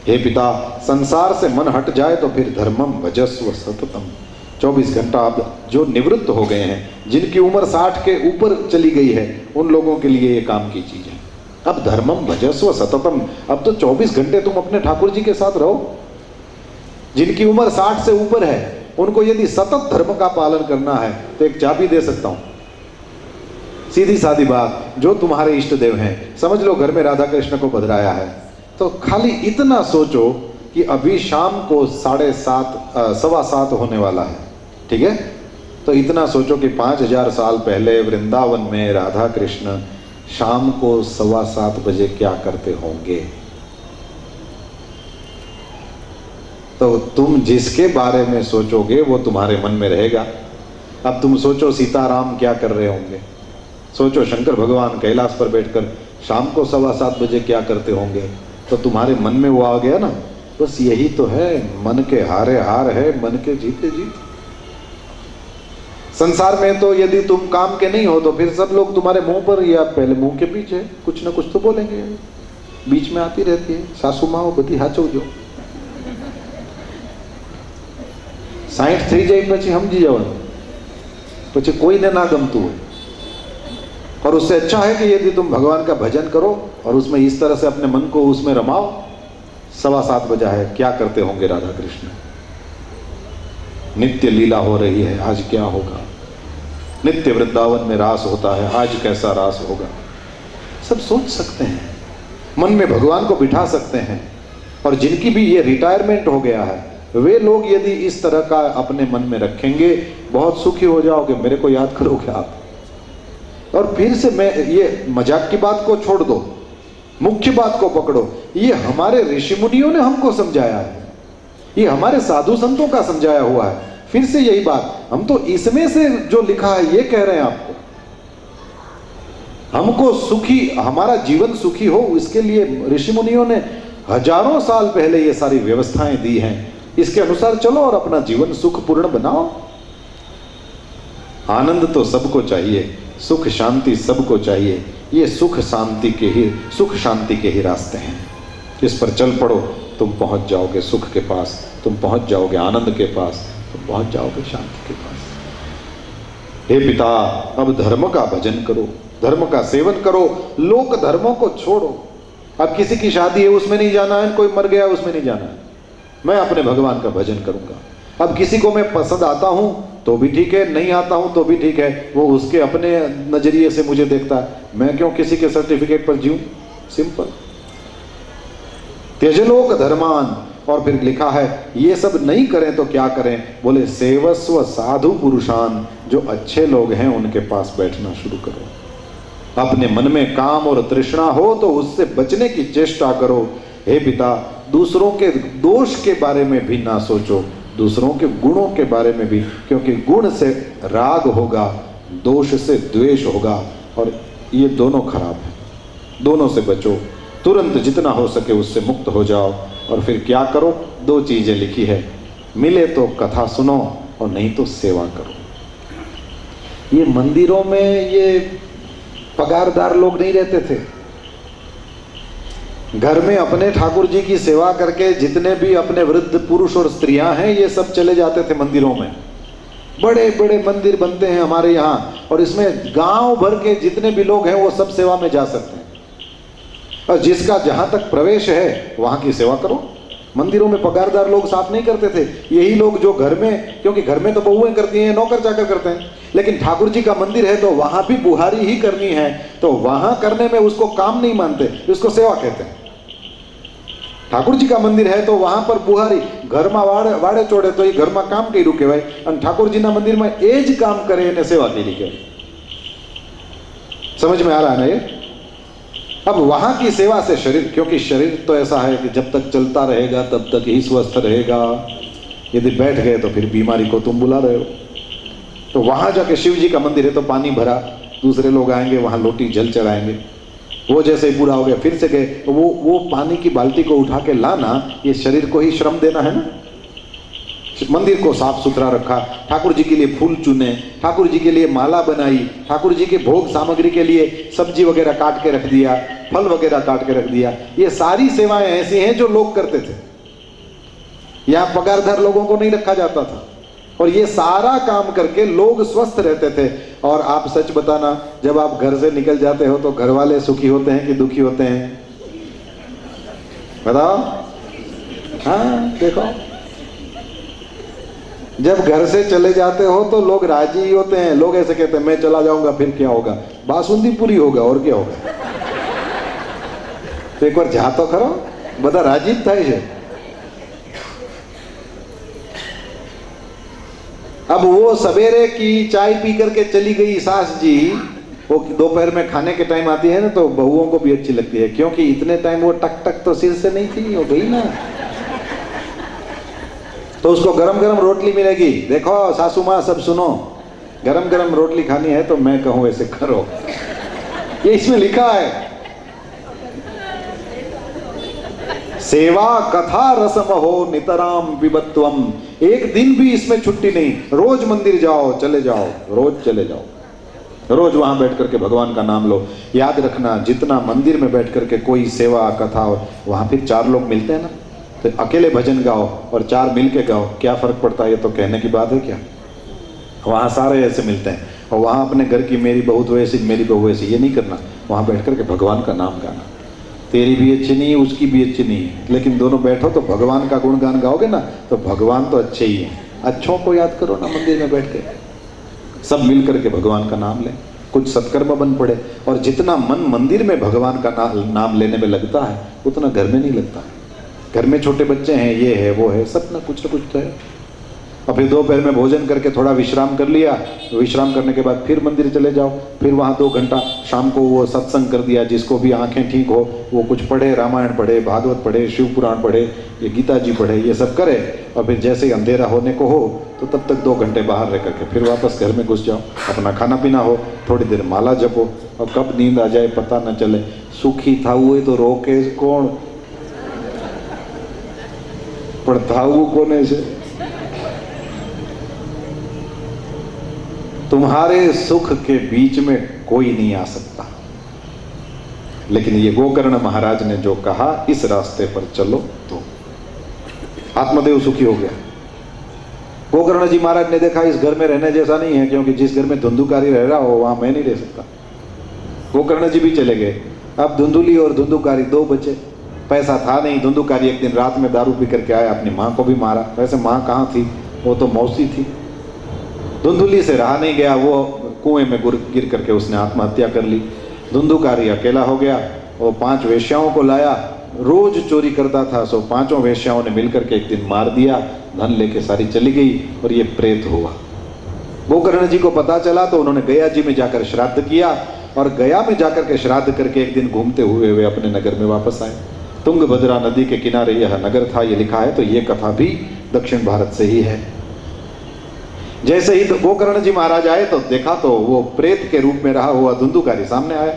हे पिता, संसार से मन हट जाए तो फिर धर्मम भजस्व सततम। 24 घंटा अब जो निवृत्त हो गए हैं, जिनकी उम्र 60 के ऊपर चली गई है, उन लोगों के लिए ये काम की चीज है। अब धर्मम भजस्व सततम, अब तो 24 घंटे तुम अपने ठाकुर जी के साथ रहो। जिनकी उम्र 60 से ऊपर है, उनको यदि सतत धर्म का पालन करना है तो एक चाबी दे सकता हूं, सीधी सादी बात। जो तुम्हारे इष्ट देव हैं, समझ लो घर में राधा कृष्ण को पधराया है, तो खाली इतना सोचो कि अभी शाम को 7:15 होने वाला है, ठीक है? तो इतना सोचो कि 5000 साल पहले वृंदावन में राधा कृष्ण शाम को 7:15 बजे क्या करते होंगे। तो तुम जिसके बारे में सोचोगे वो तुम्हारे मन में रहेगा। अब तुम सोचो सीताराम क्या कर रहे होंगे, सोचो शंकर भगवान कैलाश पर बैठकर शाम को 7:15 बजे क्या करते होंगे, तो तुम्हारे मन में वो आ गया ना। बस यही तो है, मन के हारे हार है, मन के जीते जीत। संसार में तो यदि तुम काम के नहीं हो तो फिर सब लोग तुम्हारे मुंह पर या पहले मुंह के पीछे कुछ ना कुछ तो बोलेंगे, बीच में आती रहती है सासू माओ बधी हाचो जो 60 થઈ જાય પછી સમજી જવાનું, પછી કોઈને ના ગમતું હોય। और उससे अच्छा है कि यदि तुम भगवान का भजन करो और उसमें इस तरह से अपने मन को उसमें रमाओ। 7:15 बजा है, क्या करते होंगे राधा कृष्ण? नित्य लीला हो रही है, आज क्या होगा? नित्य वृंदावन में रास होता है, आज कैसा रास होगा? सब सोच सकते हैं, मन में भगवान को बिठा सकते हैं। और जिनकी भी ये रिटायरमेंट हो गया है, वे लोग यदि इस तरह का अपने मन में रखेंगे, बहुत सुखी हो जाओगे। मेरे को याद करोगे आप। और फिर से मैं ये मजाक की बात को छोड़ दो, मुख्य बात को पकड़ो। ये हमारे ऋषि मुनियों ने हमको समझाया है, ये हमारे साधु संतों का समझाया हुआ है। फिर से यही बात, हम तो इसमें से जो लिखा है ये कह रहे हैं आपको। हमको सुखी, हमारा जीवन सुखी हो, इसके लिए ऋषि मुनियों ने हजारों साल पहले ये सारी व्यवस्थाएं दी हैं। इसके अनुसार चलो और अपना जीवन सुखपूर्ण बनाओ। आनंद तो सबको चाहिए, सुख शांति सबको चाहिए। ये सुख शांति के ही रास्ते हैं। इस पर चल पड़ो, तुम पहुंच जाओगे सुख के पास, तुम पहुंच जाओगे आनंद के पास, तुम पहुंच जाओगे शांति के पास। हे पिता, अब धर्म का भजन करो, धर्म का सेवन करो, लोक धर्मों को छोड़ो। अब किसी की शादी है उसमें नहीं जाना है, कोई मर गया उसमें नहीं जाना है, मैं अपने भगवान का भजन करूंगा। अब किसी को मैं पसंद आता हूं तो भी ठीक है, नहीं आता हूं तो भी ठीक है, वो उसके अपने नजरिए से मुझे देखता है, मैं क्यों किसी के सर्टिफिकेट पर जीऊं? सिंपल। त्यजलोक धर्मान। और फिर लिखा है ये सब नहीं करें तो क्या करें? बोले सेवस्व साधु पुरुषान, जो अच्छे लोग हैं उनके पास बैठना शुरू करो। अपने मन में काम और तृष्णा हो तो उससे बचने की चेष्टा करो। हे पिता, दूसरों के दोष के बारे में भी ना सोचो, दूसरों के गुणों के बारे में भी, क्योंकि गुण से राग होगा, दोष से द्वेष होगा, और ये दोनों खराब है। दोनों से बचो, तुरंत जितना हो सके उससे मुक्त हो जाओ। और फिर क्या करो? 2 चीजें लिखी है, मिले तो कथा सुनो और नहीं तो सेवा करो। ये मंदिरों में ये पगारदार लोग नहीं रहते थे। घर में अपने ठाकुर जी की सेवा करके जितने भी अपने वृद्ध पुरुष और स्त्रियां हैं, ये सब चले जाते थे मंदिरों में। बड़े बड़े मंदिर बनते हैं हमारे यहाँ, और इसमें गांव भर के जितने भी लोग हैं वो सब सेवा में जा सकते हैं। और जिसका जहां तक प्रवेश है वहां की सेवा करो। मंदिरों में पगारदार लोग साफ नहीं करते थे, यही लोग जो घर में, क्योंकि घर में तो बहुएं करती हैं, नौकर चाकर करते हैं, लेकिन ठाकुर जी का मंदिर है तो वहां भी बुहारी ही करनी है, तो वहां करने में उसको काम नहीं मानते, उसको सेवा कहते हैं। ठाकुर जी का मंदिर है तो वहां पर बुहारी, घर में वाड़े चोड़े तो ये घर में काम कई रुके भाई, और ठाकुर जी ना मंदिर में एज काम करे ने सेवा के लिए। समझ में आ रहा है ना ये? अब वहां की सेवा से शरीर, क्योंकि शरीर तो ऐसा है कि जब तक चलता रहेगा तब तक ही स्वस्थ रहेगा, यदि बैठ गए तो फिर बीमारी को तुम बुला रहे हो। तो वहां जाके शिव जी का मंदिर है तो पानी भरा, दूसरे लोग आएंगे वहां लोटी जल चढ़ाएंगे, वो जैसे ही पूरा हो गया फिर से गए, तो वो पानी की बाल्टी को उठा के लाना, ये शरीर को ही श्रम देना है ना। मंदिर को साफ सुथरा रखा, ठाकुर जी के लिए फूल चुने, ठाकुर जी के लिए माला बनाई, ठाकुर जी के भोग सामग्री के लिए सब्जी वगैरह काट के रख दिया, फल वगैरह काट के रख दिया। ये सारी सेवाएं ऐसी हैं जो लोग करते थे, यहाँ पगारदार लोगों को नहीं रखा जाता था, और ये सारा काम करके लोग स्वस्थ रहते थे। और आप सच बताना, जब आप घर से निकल जाते हो तो घर वाले सुखी होते हैं कि दुखी होते हैं? बताओ। हाँ देखो, जब घर से चले जाते हो तो लोग राजी ही होते हैं, लोग ऐसे कहते हैं मैं चला जाऊंगा फिर क्या होगा, बासुंदी पूरी होगा और क्या होगा। तो एक बार जा तो खरो, बता राजी થાય છે। अब वो सवेरे की चाय पी करके चली गई सास जी, वो दोपहर में खाने के टाइम आती है ना तो बहुओं को भी अच्छी लगती है, क्योंकि इतने टाइम वो टक टक तो सिर से नहीं थी, हो गई ना, तो उसको गरम गरम रोटली मिलेगी। देखो सासू माँ सब सुनो, गरम गरम रोटली खानी है तो मैं कहूं ऐसे करो, ये इसमें लिखा है। सेवा कथा रसम हो नितराम विबत्वम, एक दिन भी इसमें छुट्टी नहीं, रोज मंदिर जाओ, चले जाओ, रोज चले जाओ, रोज वहां बैठ करके भगवान का नाम लो। याद रखना, जितना मंदिर में बैठ करके कोई सेवा कथा हो, वहां फिर 4 लोग मिलते हैं ना, तो अकेले भजन गाओ और 4 मिल के गाओ, क्या फर्क पड़ता है? ये तो कहने की बात है क्या? वहाँ सारे ऐसे मिलते हैं, और वहाँ अपने घर की मेरी बहू तो ऐसी, मेरी बहू ऐसी, ये नहीं करना। वहाँ बैठ करके भगवान का नाम गाना, तेरी भी अच्छी नहीं है, उसकी भी अच्छी नहीं है, लेकिन दोनों बैठो तो भगवान का गुणगान गाओगे ना, तो भगवान तो अच्छे ही हैं। अच्छों को याद करो ना मंदिर में बैठ के, सब मिल करके भगवान का नाम लें, कुछ सत्कर्म बन पड़े। और जितना मन मंदिर में भगवान का नाम लेने में लगता है उतना घर में नहीं लगता है। घर में छोटे बच्चे हैं, ये है वो है, सब ना कुछ तो है। और फिर दोपहर में भोजन करके थोड़ा विश्राम कर लिया, तो विश्राम करने के बाद फिर मंदिर चले जाओ, फिर वहाँ 2 घंटा शाम को वो सत्संग कर दिया, जिसको भी आंखें ठीक हो वो कुछ पढ़े, रामायण पढ़े, भागवत पढ़े, शिव पुराण पढ़े, ये गीता जी पढ़े, ये सब करे। और फिर जैसे ही अंधेरा होने को हो तो तब तक 2 घंटे बाहर रह करके फिर वापस घर में घुस जाओ, अपना खाना पीना हो, थोड़ी देर माला जपो, और कब नींद आ जाए पता न चले। सुखी था हुए तो रोके कौन, पर थाऊ कोने से? तुम्हारे सुख के बीच में कोई नहीं आ सकता। लेकिन ये गोकर्ण महाराज ने जो कहा, इस रास्ते पर चलो तो आत्मदेव सुखी हो गया। गोकर्ण जी महाराज ने देखा इस घर में रहने जैसा नहीं है, क्योंकि जिस घर में धुंधुकारी रह रहा हो वहां मैं नहीं रह सकता। गोकर्ण जी भी चले गए। अब धुंधुली और धुंधुकारी 2 बचे। पैसा था नहीं, धुंधुकारी एक दिन रात में दारू पी करके आया, अपनी माँ को भी मारा। वैसे माँ कहाँ थी, वो तो मौसी थी। धुंधुली से रहा नहीं गया, वो कुएं में गिर करके उसने आत्महत्या कर ली। धुंधुकारी अकेला हो गया, वो 5 वेश्याओं को लाया, रोज चोरी करता था, सो 5 वेश्याओं ने मिलकर के एक दिन मार दिया, धन लेके सारी चली गई और ये प्रेत हुआ। गोकर्ण जी को पता चला तो उन्होंने गया जी में जाकर श्राद्ध किया, और गया में जाकर के श्राद्ध करके एक दिन घूमते हुए वे अपने नगर में वापस आए। तुंगभद्रा नदी के किनारे यह नगर था, ये लिखा है, तो ये कथा भी दक्षिण भारत से ही है। जैसे ही गोकर्ण जी महाराज आए तो देखा तो वो प्रेत के रूप में रहा हुआ धुंधुकारी सामने आया।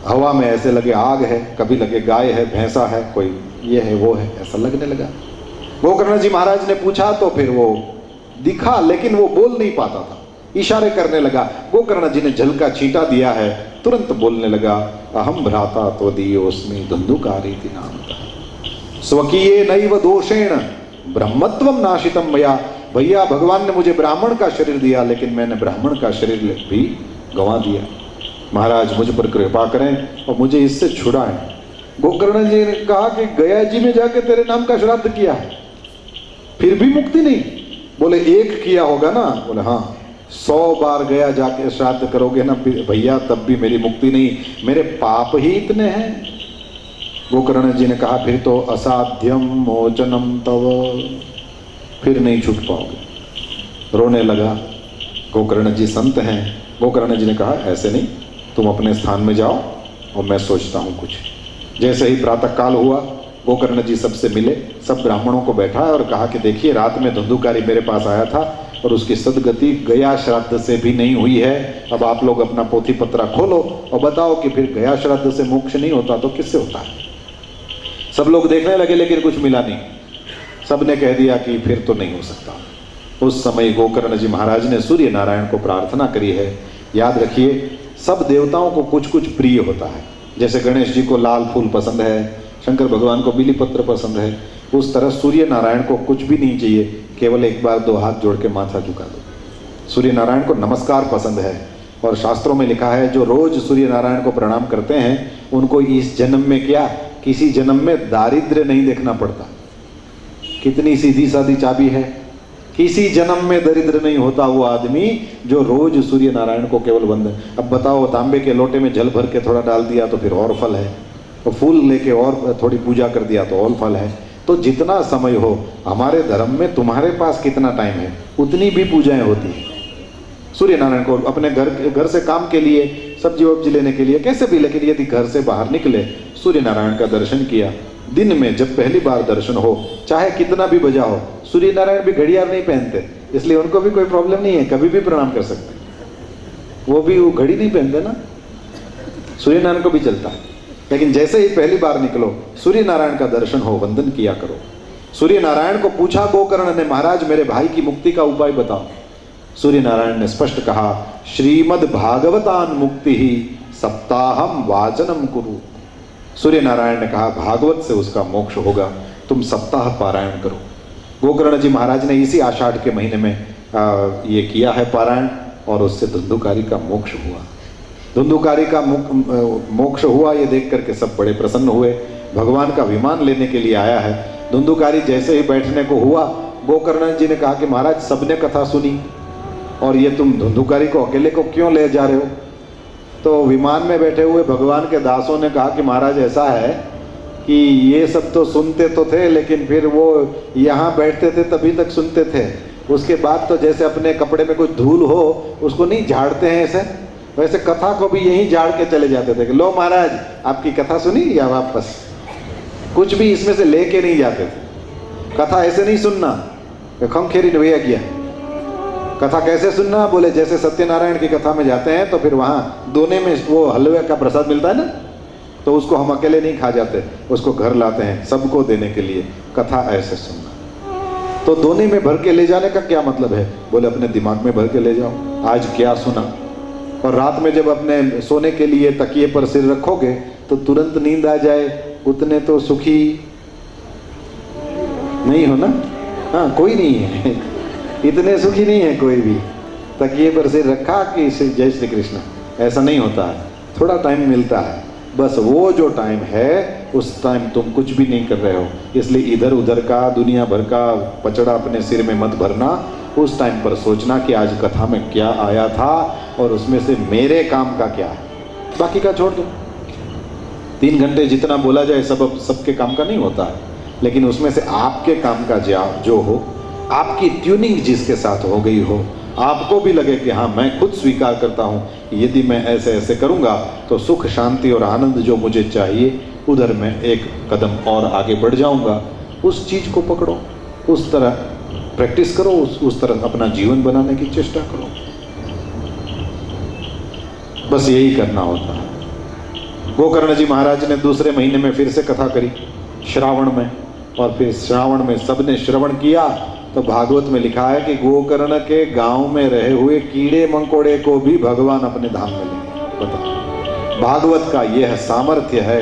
हवा में ऐसे लगे आग है, कभी लगे गाय है, भैंसा है, कोई ये है वो है, ऐसा लगने लगा। गोकर्ण जी महाराज ने पूछा तो फिर वो दिखा, लेकिन वो बोल नहीं पाता था, इशारे करने लगा। गोकर्ण जी ने झलका छींटा दिया है, तुरंत बोलने लगा, अहम भ्राता त्वदीयोऽस्मि धुंधुकारीति नामतः स्वकीये नैव दोषेण ब्रह्मत्वं नाशितं मया। भैया भगवान ने मुझे ब्राह्मण का शरीर दिया, लेकिन मैंने ब्राह्मण का शरीर भी गंवा दिया। महाराज मुझ पर कृपा करें और मुझे इससे छुड़ाएं। गोकर्ण जी ने कहा कि गया जी में जाके तेरे नाम का श्राद्ध किया है, फिर भी मुक्ति नहीं? बोले एक किया होगा ना? बोले हाँ। 100 बार गया जाके श्राद्ध करोगे ना भैया, तब भी मेरी मुक्ति नहीं, मेरे पाप ही इतने हैं। गोकर्ण जी ने कहा फिर तो असाध्यम मोचनम तव, फिर नहीं छूट पाओगे। रोने लगा। गोकर्ण जी संत हैं। गोकर्ण जी ने कहा ऐसे नहीं, तुम अपने स्थान में जाओ और मैं सोचता हूँ कुछ। जैसे ही प्रातः काल हुआ, गोकर्ण जी सबसे मिले, सब ब्राह्मणों को बैठाया और कहा कि देखिए रात में धुंधुकारी मेरे पास आया था और उसकी सदगति गया श्राद्ध से भी नहीं हुई है। अब आप लोग अपना पोथी पत्रा खोलो और बताओ कि फिर गया श्राद्ध से मोक्ष नहीं होता तो किससे होता है? सब लोग देखने लगे लेकिन कुछ मिला नहीं। सब ने कह दिया कि फिर तो नहीं हो सकता। उस समय गोकर्ण जी महाराज ने सूर्य नारायण को प्रार्थना करी है। याद रखिए, सब देवताओं को कुछ कुछ प्रिय होता है। जैसे गणेश जी को लाल फूल पसंद है, शंकर भगवान को बिली पत्र पसंद है, उस तरह सूर्य नारायण को कुछ भी नहीं चाहिए, केवल एक बार 2 हाथ जोड़ के माथा झुका दो। सूर्य नारायण को नमस्कार पसंद है और शास्त्रों में लिखा है जो रोज सूर्य नारायण को प्रणाम करते हैं उनको इस जन्म में क्या, किसी जन्म में दारिद्र्य नहीं देखना पड़ता। कितनी सीधी सादी चाबी है। किसी जन्म में दरिद्र नहीं होता वो आदमी जो रोज सूर्य नारायण को केवल वंदन। अब बताओ, तांबे के लोटे में जल भर के थोड़ा डाल दिया तो फिर और फल है, तो फूल लेके और थोड़ी पूजा कर दिया तो और फल है। तो जितना समय हो, हमारे धर्म में तुम्हारे पास कितना टाइम है उतनी भी पूजाएं होती है। सूर्य नारायण को अपने घर से काम के लिए, सब्जी वब्जी लेने के लिए, कैसे भी, लेकिन यदि घर से बाहर निकले, सूर्य नारायण का दर्शन किया। दिन में जब पहली बार दर्शन हो, चाहे कितना भी बजा हो, सूर्य नारायण भी घड़ियाल नहीं पहनते, इसलिए उनको भी कोई प्रॉब्लम नहीं है, कभी भी प्रणाम कर सकते। वो भी वो घड़ी नहीं पहनते ना, सूर्य नारायण को भी चलता है। लेकिन जैसे ही पहली बार निकलो, सूर्य नारायण का दर्शन हो, वंदन किया करो। सूर्य नारायण को पूछा गोकर्ण ने, महाराज मेरे भाई की मुक्ति का उपाय बताओ। सूर्य नारायण ने स्पष्ट कहा, श्रीमद् भागवतान मुक्ति ही सप्ताहम वाचनम कुरु। सूर्य नारायण ने कहा भागवत से उसका मोक्ष होगा, तुम सप्ताह पारायण करो। गोकर्ण जी महाराज ने इसी आषाढ़ के महीने में ये किया है पारायण, और उससे धुंधुकारी का मोक्ष हुआ। धुंधुकारी का मोक्ष हुआ ये देख करके सब बड़े प्रसन्न हुए। भगवान का विमान लेने के लिए आया है। धुंधुकारी जैसे ही बैठने को हुआ, गोकर्ण जी ने कहा कि महाराज सबने कथा सुनी और ये तुम धुंधुकारी को अकेले को क्यों ले जा रहे हो? तो विमान में बैठे हुए भगवान के दासों ने कहा कि महाराज ऐसा है कि ये सब तो सुनते तो थे, लेकिन फिर वो यहाँ बैठते थे तभी तक सुनते थे, उसके बाद तो जैसे अपने कपड़े में कुछ धूल हो उसको नहीं झाड़ते हैं ऐसे, वैसे कथा को भी यहीं झाड़ के चले जाते थे कि लो महाराज आपकी कथा सुनी या वापस, कुछ भी इसमें से लेके नहीं जाते थे। कथा ऐसे नहीं सुनना, खमखेरी भैया किया। कथा कैसे सुनना? बोले जैसे सत्यनारायण की कथा में जाते हैं तो फिर वहाँ दोने में वो हलवे का प्रसाद मिलता है ना, तो उसको हम अकेले नहीं खा जाते, उसको घर लाते हैं सबको देने के लिए। कथा ऐसे सुनना। तो दोने में भर के ले जाने का क्या मतलब है? बोले अपने दिमाग में भर के ले जाओ, आज क्या सुना। और रात में जब अपने सोने के लिए तकिए पर सिर रखोगे तो तुरंत नींद आ जाए, उतने तो सुखी नहीं हो ना। हाँ, कोई नहीं है इतने सुखी नहीं है कोई भी। तकिए पर सिर रखा कि जय श्री कृष्ण, ऐसा नहीं होता है। थोड़ा टाइम मिलता है, बस वो जो टाइम है उस टाइम तुम कुछ भी नहीं कर रहे हो, इसलिए इधर उधर का दुनिया भर का पचड़ा अपने सिर में मत भरना। उस टाइम पर सोचना कि आज कथा में क्या आया था और उसमें से मेरे काम का क्या है, बाकी का छोड़ दो। 3 घंटे जितना बोला जाए सब सबके काम का नहीं होता है, लेकिन उसमें से आपके काम का जो हो, आपकी ट्यूनिंग जिसके साथ हो गई हो, आपको भी लगे कि हाँ मैं खुद स्वीकार करता हूँ यदि मैं ऐसे ऐसे करूँगा तो सुख शांति और आनंद जो मुझे चाहिए उधर मैं एक कदम और आगे बढ़ जाऊँगा, उस चीज़ को पकड़ो, उस तरह प्रैक्टिस करो, उस तरह अपना जीवन बनाने की चेष्टा करो। बस यही करना होता है। गोकर्ण जी महाराज ने दूसरे महीने में फिर से कथा करी श्रावण में, और फिर श्रावण में सबने श्रवण किया तो भागवत में लिखा है कि गोकर्ण के गांव में रहे हुए कीड़े मकोड़े को भी भगवान अपने धाम में लेंगे। बताओ, भागवत का यह सामर्थ्य है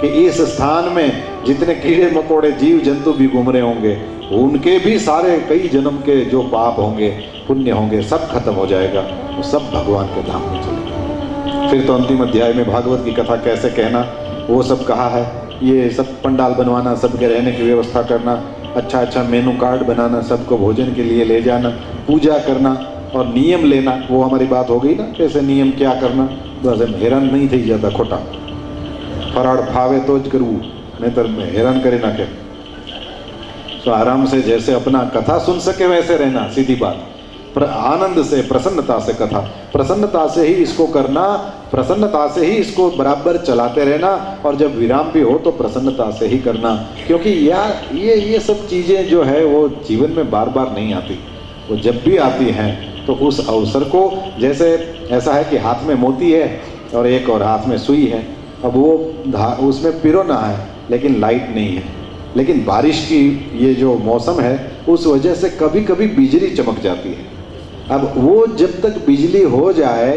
कि इस स्थान में जितने कीड़े मकोड़े जीव जंतु भी घूम रहे होंगे उनके भी सारे कई जन्म के जो पाप होंगे, पुण्य होंगे, सब खत्म हो जाएगा, वो सब भगवान के धाम में चलेगा। फिर तो अंतिम अध्याय में भागवत की कथा कैसे कहना वो सब कहा है। ये सब पंडाल बनवाना, सबके रहने की व्यवस्था करना, अच्छा अच्छा मेनू कार्ड बनाना, सबको भोजन के लिए ले जाना, पूजा करना और नियम लेना, वो हमारी बात हो गई ना, कैसे नियम क्या करना। बस हम हैरान नहीं थी ज़्यादा खोटा फराड़ फावे तो ज करવું, नहीं तो हैरान करे ना के। तो आराम से जैसे अपना कथा सुन सके वैसे रहना, सीधी बात। आनंद से, प्रसन्नता से कथा, प्रसन्नता से ही इसको करना, प्रसन्नता से ही इसको बराबर चलाते रहना, और जब विराम भी हो तो प्रसन्नता से ही करना। क्योंकि यार ये सब चीज़ें जो है वो जीवन में बार बार नहीं आती, वो जब भी आती हैं तो उस अवसर को, जैसे ऐसा है कि हाथ में मोती है और एक और हाथ में सुई है, अब वो उसमें पिरोना है लेकिन लाइट नहीं है, लेकिन बारिश की ये जो मौसम है उस वजह से कभी कभी बिजली चमक जाती है। अब वो जब तक बिजली हो जाए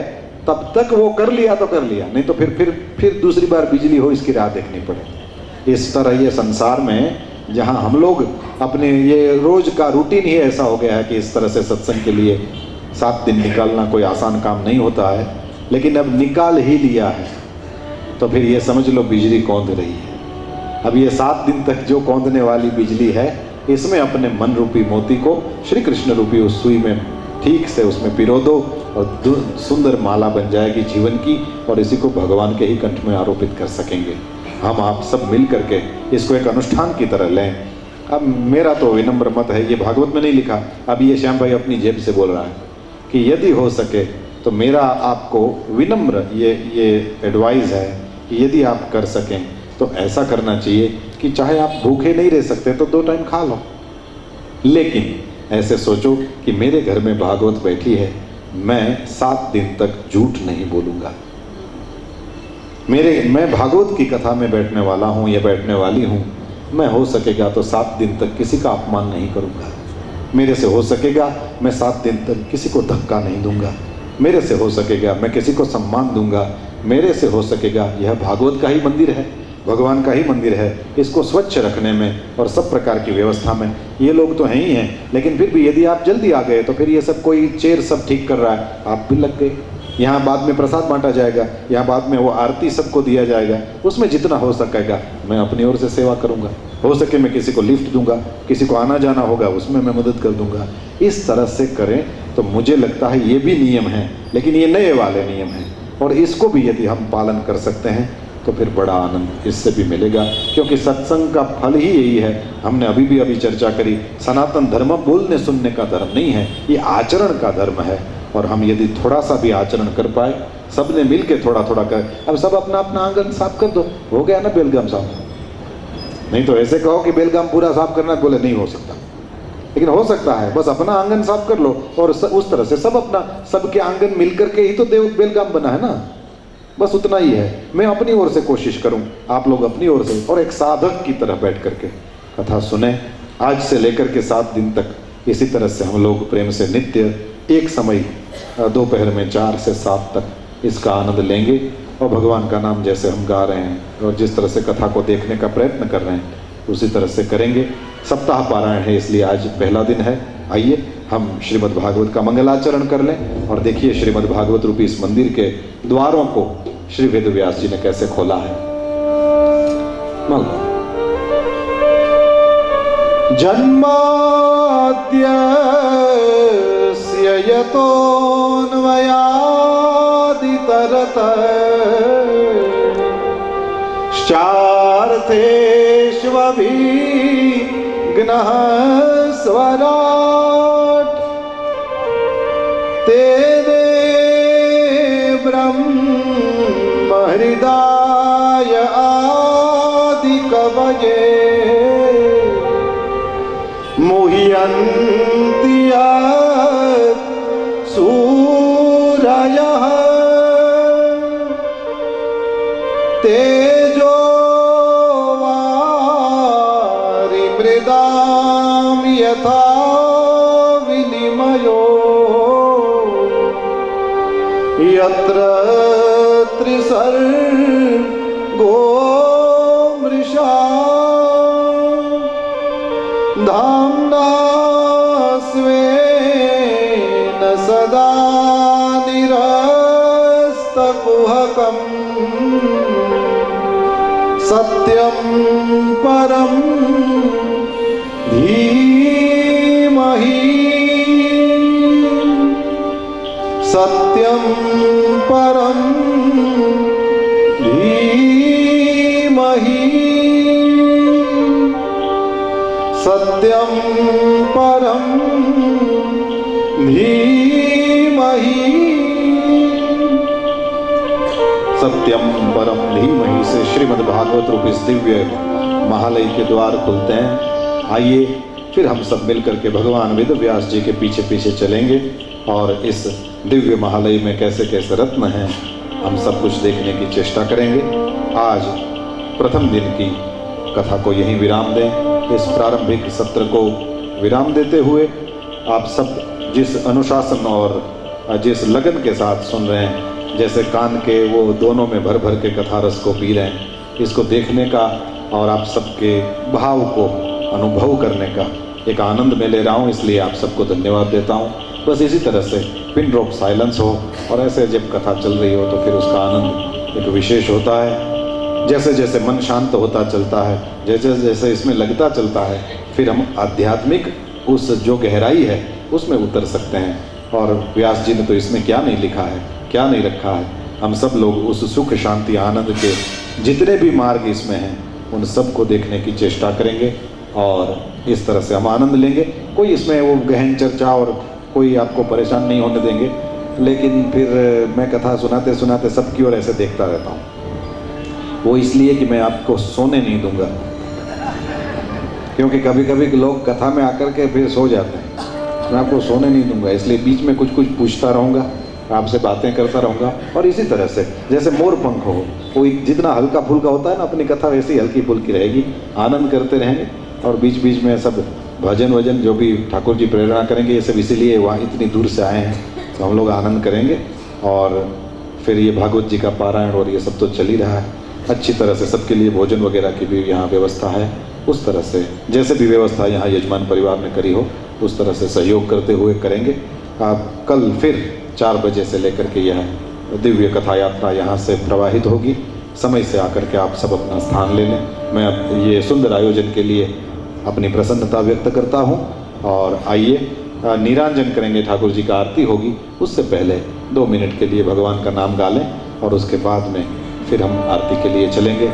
तब तक वो कर लिया तो कर लिया, नहीं तो फिर दूसरी बार बिजली हो इसकी राह देखनी पड़े। इस तरह ये संसार में जहाँ हम लोग अपने ये रोज का रूटीन ही ऐसा हो गया है कि इस तरह से सत्संग के लिए 7 दिन निकालना कोई आसान काम नहीं होता है, लेकिन अब निकाल ही लिया है तो फिर ये समझ लो बिजली कौंध रही है। अब ये 7 दिन तक जो कौंधने वाली बिजली है, इसमें अपने मन रूपी मोती को श्री कृष्ण रूपी उस सुई में ठीक से उसमें पिरो दो और सुंदर माला बन जाएगी जीवन की, और इसी को भगवान के ही कंठ में आरोपित कर सकेंगे। हम आप सब मिल करके इसको एक अनुष्ठान की तरह लें। अब मेरा तो विनम्र मत है, ये भागवत में नहीं लिखा, अब ये श्याम भाई अपनी जेब से बोल रहा है कि यदि हो सके तो मेरा आपको विनम्र ये एडवाइस है कि यदि आप कर सकें तो ऐसा करना चाहिए कि चाहे आप भूखे नहीं रह सकते तो 2 टाइम खा लो, लेकिन ऐसे सोचो कि मेरे घर में भागवत बैठी है, मैं 7 दिन तक झूठ नहीं बोलूँगा। मैं भागवत की कथा में बैठने वाला हूँ या बैठने वाली हूँ, मैं हो सकेगा तो 7 दिन तक किसी का अपमान नहीं करूँगा। मेरे से हो सकेगा मैं 7 दिन तक किसी को धक्का नहीं दूंगा। मेरे से हो सकेगा मैं किसी को सम्मान दूंगा। मेरे से हो सकेगा, यह भागवत का ही मंदिर है, भगवान का ही मंदिर है, इसको स्वच्छ रखने में और सब प्रकार की व्यवस्था में ये लोग तो हैं ही हैं, लेकिन फिर भी यदि आप जल्दी आ गए तो फिर ये सब कोई चेयर सब ठीक कर रहा है, आप भी लग गए। यहाँ बाद में प्रसाद बांटा जाएगा, यहाँ बाद में वो आरती सबको दिया जाएगा, उसमें जितना हो सकेगा मैं अपनी ओर से सेवा करूँगा। हो सके मैं किसी को लिफ्ट दूंगा, किसी को आना जाना होगा उसमें मैं मदद कर दूंगा। इस तरह से करें तो मुझे लगता है ये भी नियम हैं, लेकिन ये नए वाले नियम हैं, और इसको भी यदि हम पालन कर सकते हैं तो फिर बड़ा आनंद इससे भी मिलेगा। क्योंकि सत्संग का फल ही यही है, हमने अभी चर्चा करी, सनातन धर्म बोलने सुनने का धर्म नहीं है, ये आचरण का धर्म है। और हम यदि थोड़ा सा भी आचरण कर पाए, सबने मिल के थोड़ा थोड़ा कर, अब सब अपना अपना आंगन साफ कर दो, हो गया ना बेलगाम साफ। नहीं तो ऐसे कहो कि बेलगाम पूरा साफ करना, बोले नहीं हो सकता, लेकिन हो सकता है, बस अपना आंगन साफ कर लो। और उस तरह से सब अपना, सबके आंगन मिल करके ही तो देव बेलगाम बना है ना, बस उतना ही है। मैं अपनी ओर से कोशिश करूं, आप लोग अपनी ओर से, और एक साधक की तरह बैठ करके कथा सुने। आज से लेकर के 7 दिन तक इसी तरह से हम लोग प्रेम से नित्य एक समय दोपहर में 4 से 7 तक इसका आनंद लेंगे, और भगवान का नाम जैसे हम गा रहे हैं और जिस तरह से कथा को देखने का प्रयत्न कर रहे हैं उसी तरह से करेंगे। सप्ताह पारायण है, इसलिए आज पहला दिन है। आइए हम श्रीमद् भागवत का मंगलाचरण कर लें और देखिए श्रीमद् भागवत रूपी इस मंदिर के द्वारों को श्री वेद व्यास जी ने कैसे खोला है। जन्माद्यस्य यतोऽन्वयादितरतश्चार्थेष्वभिघ्नः स्वराट् तेने ब्रह्म हृदय आदिकवये मुह्यन्ति सूरयः तेजो वारिमृदां यथा विनिमयो यत्र त्रिसर्गो मृषा धाम्ना सदा निरस्तकुहकम् सत्यं परं धीमहि सत्यं परं धीमहि सत्यं परं धीमहि सत्यम परम धीमहि से श्रीमद् भागवत रूप इस दिव्य महालय के द्वार खुलते हैं। आइए फिर हम सब मिलकर के भगवान वेद व्यास जी के पीछे पीछे चलेंगे और इस दिव्य महालय में कैसे कैसे रत्न हैं हम सब कुछ देखने की चेष्टा करेंगे। आज प्रथम दिन की कथा को यहीं विराम दें। इस प्रारंभिक सत्र को विराम देते हुए आप सब जिस अनुशासन और जिस लगन के साथ सुन रहे हैं, जैसे कान के वो दोनों में भर भर के कथा रस को पी रहे हैं, इसको देखने का और आप सबके भाव को अनुभव करने का एक आनंद मैं ले रहा हूँ, इसलिए आप सबको धन्यवाद देता हूँ। बस इसी तरह से पिन ड्रॉप साइलेंस हो और ऐसे जब कथा चल रही हो तो फिर उसका आनंद एक विशेष होता है। जैसे जैसे मन शांत होता चलता है, जैसे जैसे इसमें लगता चलता है, फिर हम आध्यात्मिक उस जो गहराई है उसमें उतर सकते हैं। और व्यास जी ने तो इसमें क्या नहीं लिखा है, क्या नहीं रखा है। हम सब लोग उस सुख शांति आनंद के जितने भी मार्ग इसमें हैं उन सब को देखने की चेष्टा करेंगे और इस तरह से हम आनंद लेंगे। कोई इसमें वो गहन चर्चा और कोई आपको परेशान नहीं होने देंगे, लेकिन फिर मैं कथा सुनाते सुनाते सबकी ओर ऐसे देखता रहता हूँ। वो इसलिए कि मैं आपको सोने नहीं दूंगा, क्योंकि कभी कभी लोग कथा में आकर के फिर सो जाते हैं। मैं आपको सोने नहीं दूंगा, इसलिए बीच में कुछ कुछ पूछता रहूँगा, आपसे बातें करता रहूँगा। और इसी तरह से जैसे मोर पंख हो, वो जितना हल्का फुल्का होता है ना, अपनी कथा वैसी हल्की फुल्की रहेगी। आनंद करते रहेंगे और बीच बीच में सब भजन वजन जो भी ठाकुर जी प्रेरणा करेंगे, ये सब इसीलिए वहाँ इतनी दूर से आए हैं, तो हम लोग आनंद करेंगे। और फिर ये भागवत जी का पारायण और ये सब तो चल ही रहा है अच्छी तरह से। सबके लिए भोजन वगैरह की भी यहाँ व्यवस्था है। उस तरह से जैसे भी व्यवस्था यहाँ यजमान परिवार ने करी हो उस तरह से सहयोग करते हुए करेंगे। आप कल फिर 4 बजे से लेकर के यह दिव्य कथा यात्रा यहाँ से प्रवाहित होगी। समय से आकर के आप सब अपना स्थान ले लें। मैं ये सुंदर आयोजन के लिए अपनी प्रसन्नता व्यक्त करता हूँ। और आइए नीरांजन करेंगे, ठाकुर जी का आरती होगी। उससे पहले 2 मिनट के लिए भगवान का नाम गा लें और उसके बाद में फिर हम आरती के लिए चलेंगे।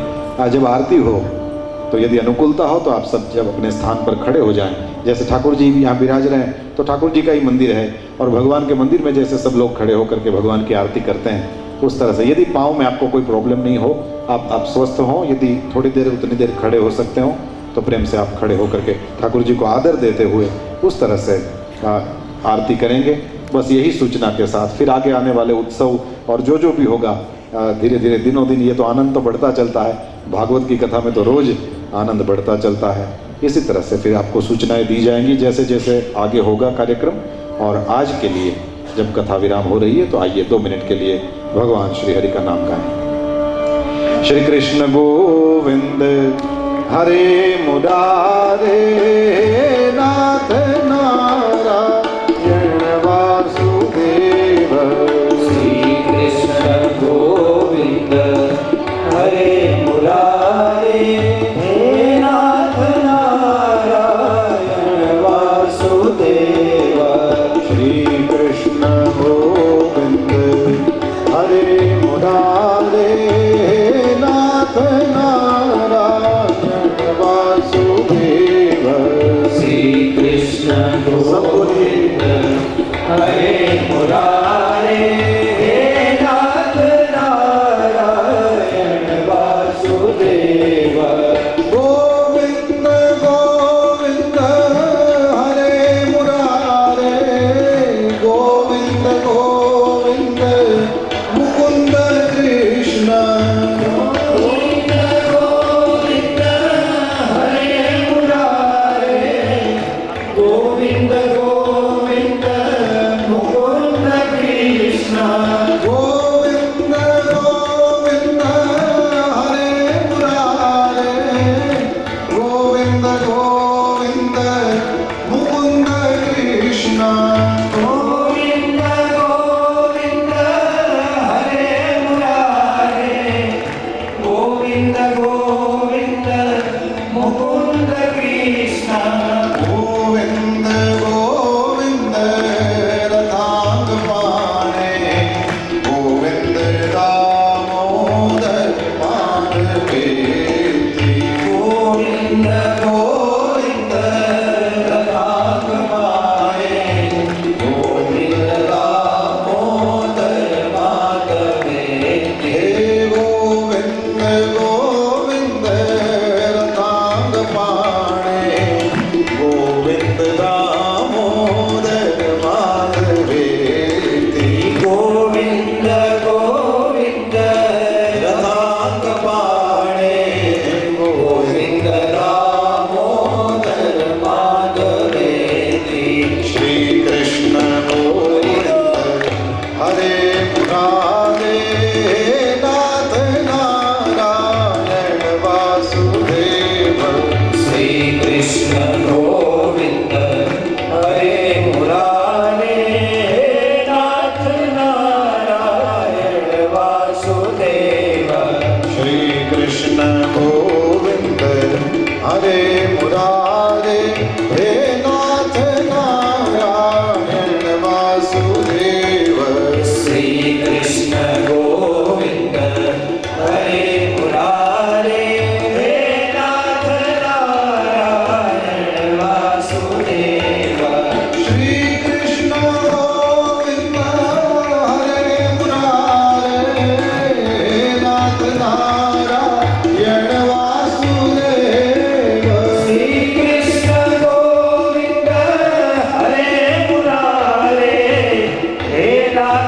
जब आरती हो तो यदि अनुकूलता हो तो आप सब जब अपने स्थान पर खड़े हो जाएं, जैसे ठाकुर जी यहाँ विराज रहे हैं तो ठाकुर जी का ही मंदिर है और भगवान के मंदिर में जैसे सब लोग खड़े होकर के भगवान की आरती करते हैं उस तरह से। यदि पाँव में आपको कोई प्रॉब्लम नहीं हो, आप स्वस्थ हों, यदि थोड़ी देर उतनी देर खड़े हो सकते हो तो प्रेम से आप खड़े होकर के ठाकुर जी को आदर देते हुए उस तरह से आरती करेंगे। बस यही सूचना के साथ फिर आगे आने वाले उत्सव और जो भी होगा धीरे धीरे दिनों दिन ये तो आनंद तो बढ़ता चलता है। भागवत की कथा में तो रोज आनंद बढ़ता चलता है। इसी तरह से फिर आपको सूचनाएं दी जाएंगी जैसे जैसे आगे होगा कार्यक्रम। और आज के लिए जब कथा विराम हो रही है तो आइए 2 मिनट के लिए भगवान श्री हरि का नाम गाएं। श्री कृष्ण गोविंद हरे मुरारे नाथ नारायण वासुदेव। श्री कृष्ण गोविंद हरे मुरारे हे नाथ नारायण वासुदेव। श्री कृष्ण गोविंद हरे मुरारे नाथ नारायण वासुदेव। श्री कृष्ण गोविंद हरे मुरारे हे नाथ नारायण वासुदेव। गोविंद गोविंद हरे मुरारे गोविंद गोविंद मुकुंद कृष्ण। गोविंद गोविंद हरे मुरारे गोविंद गोविंद मुकुंद कृष्ण।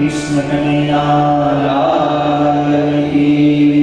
कृष्ण कन्हैया लाल की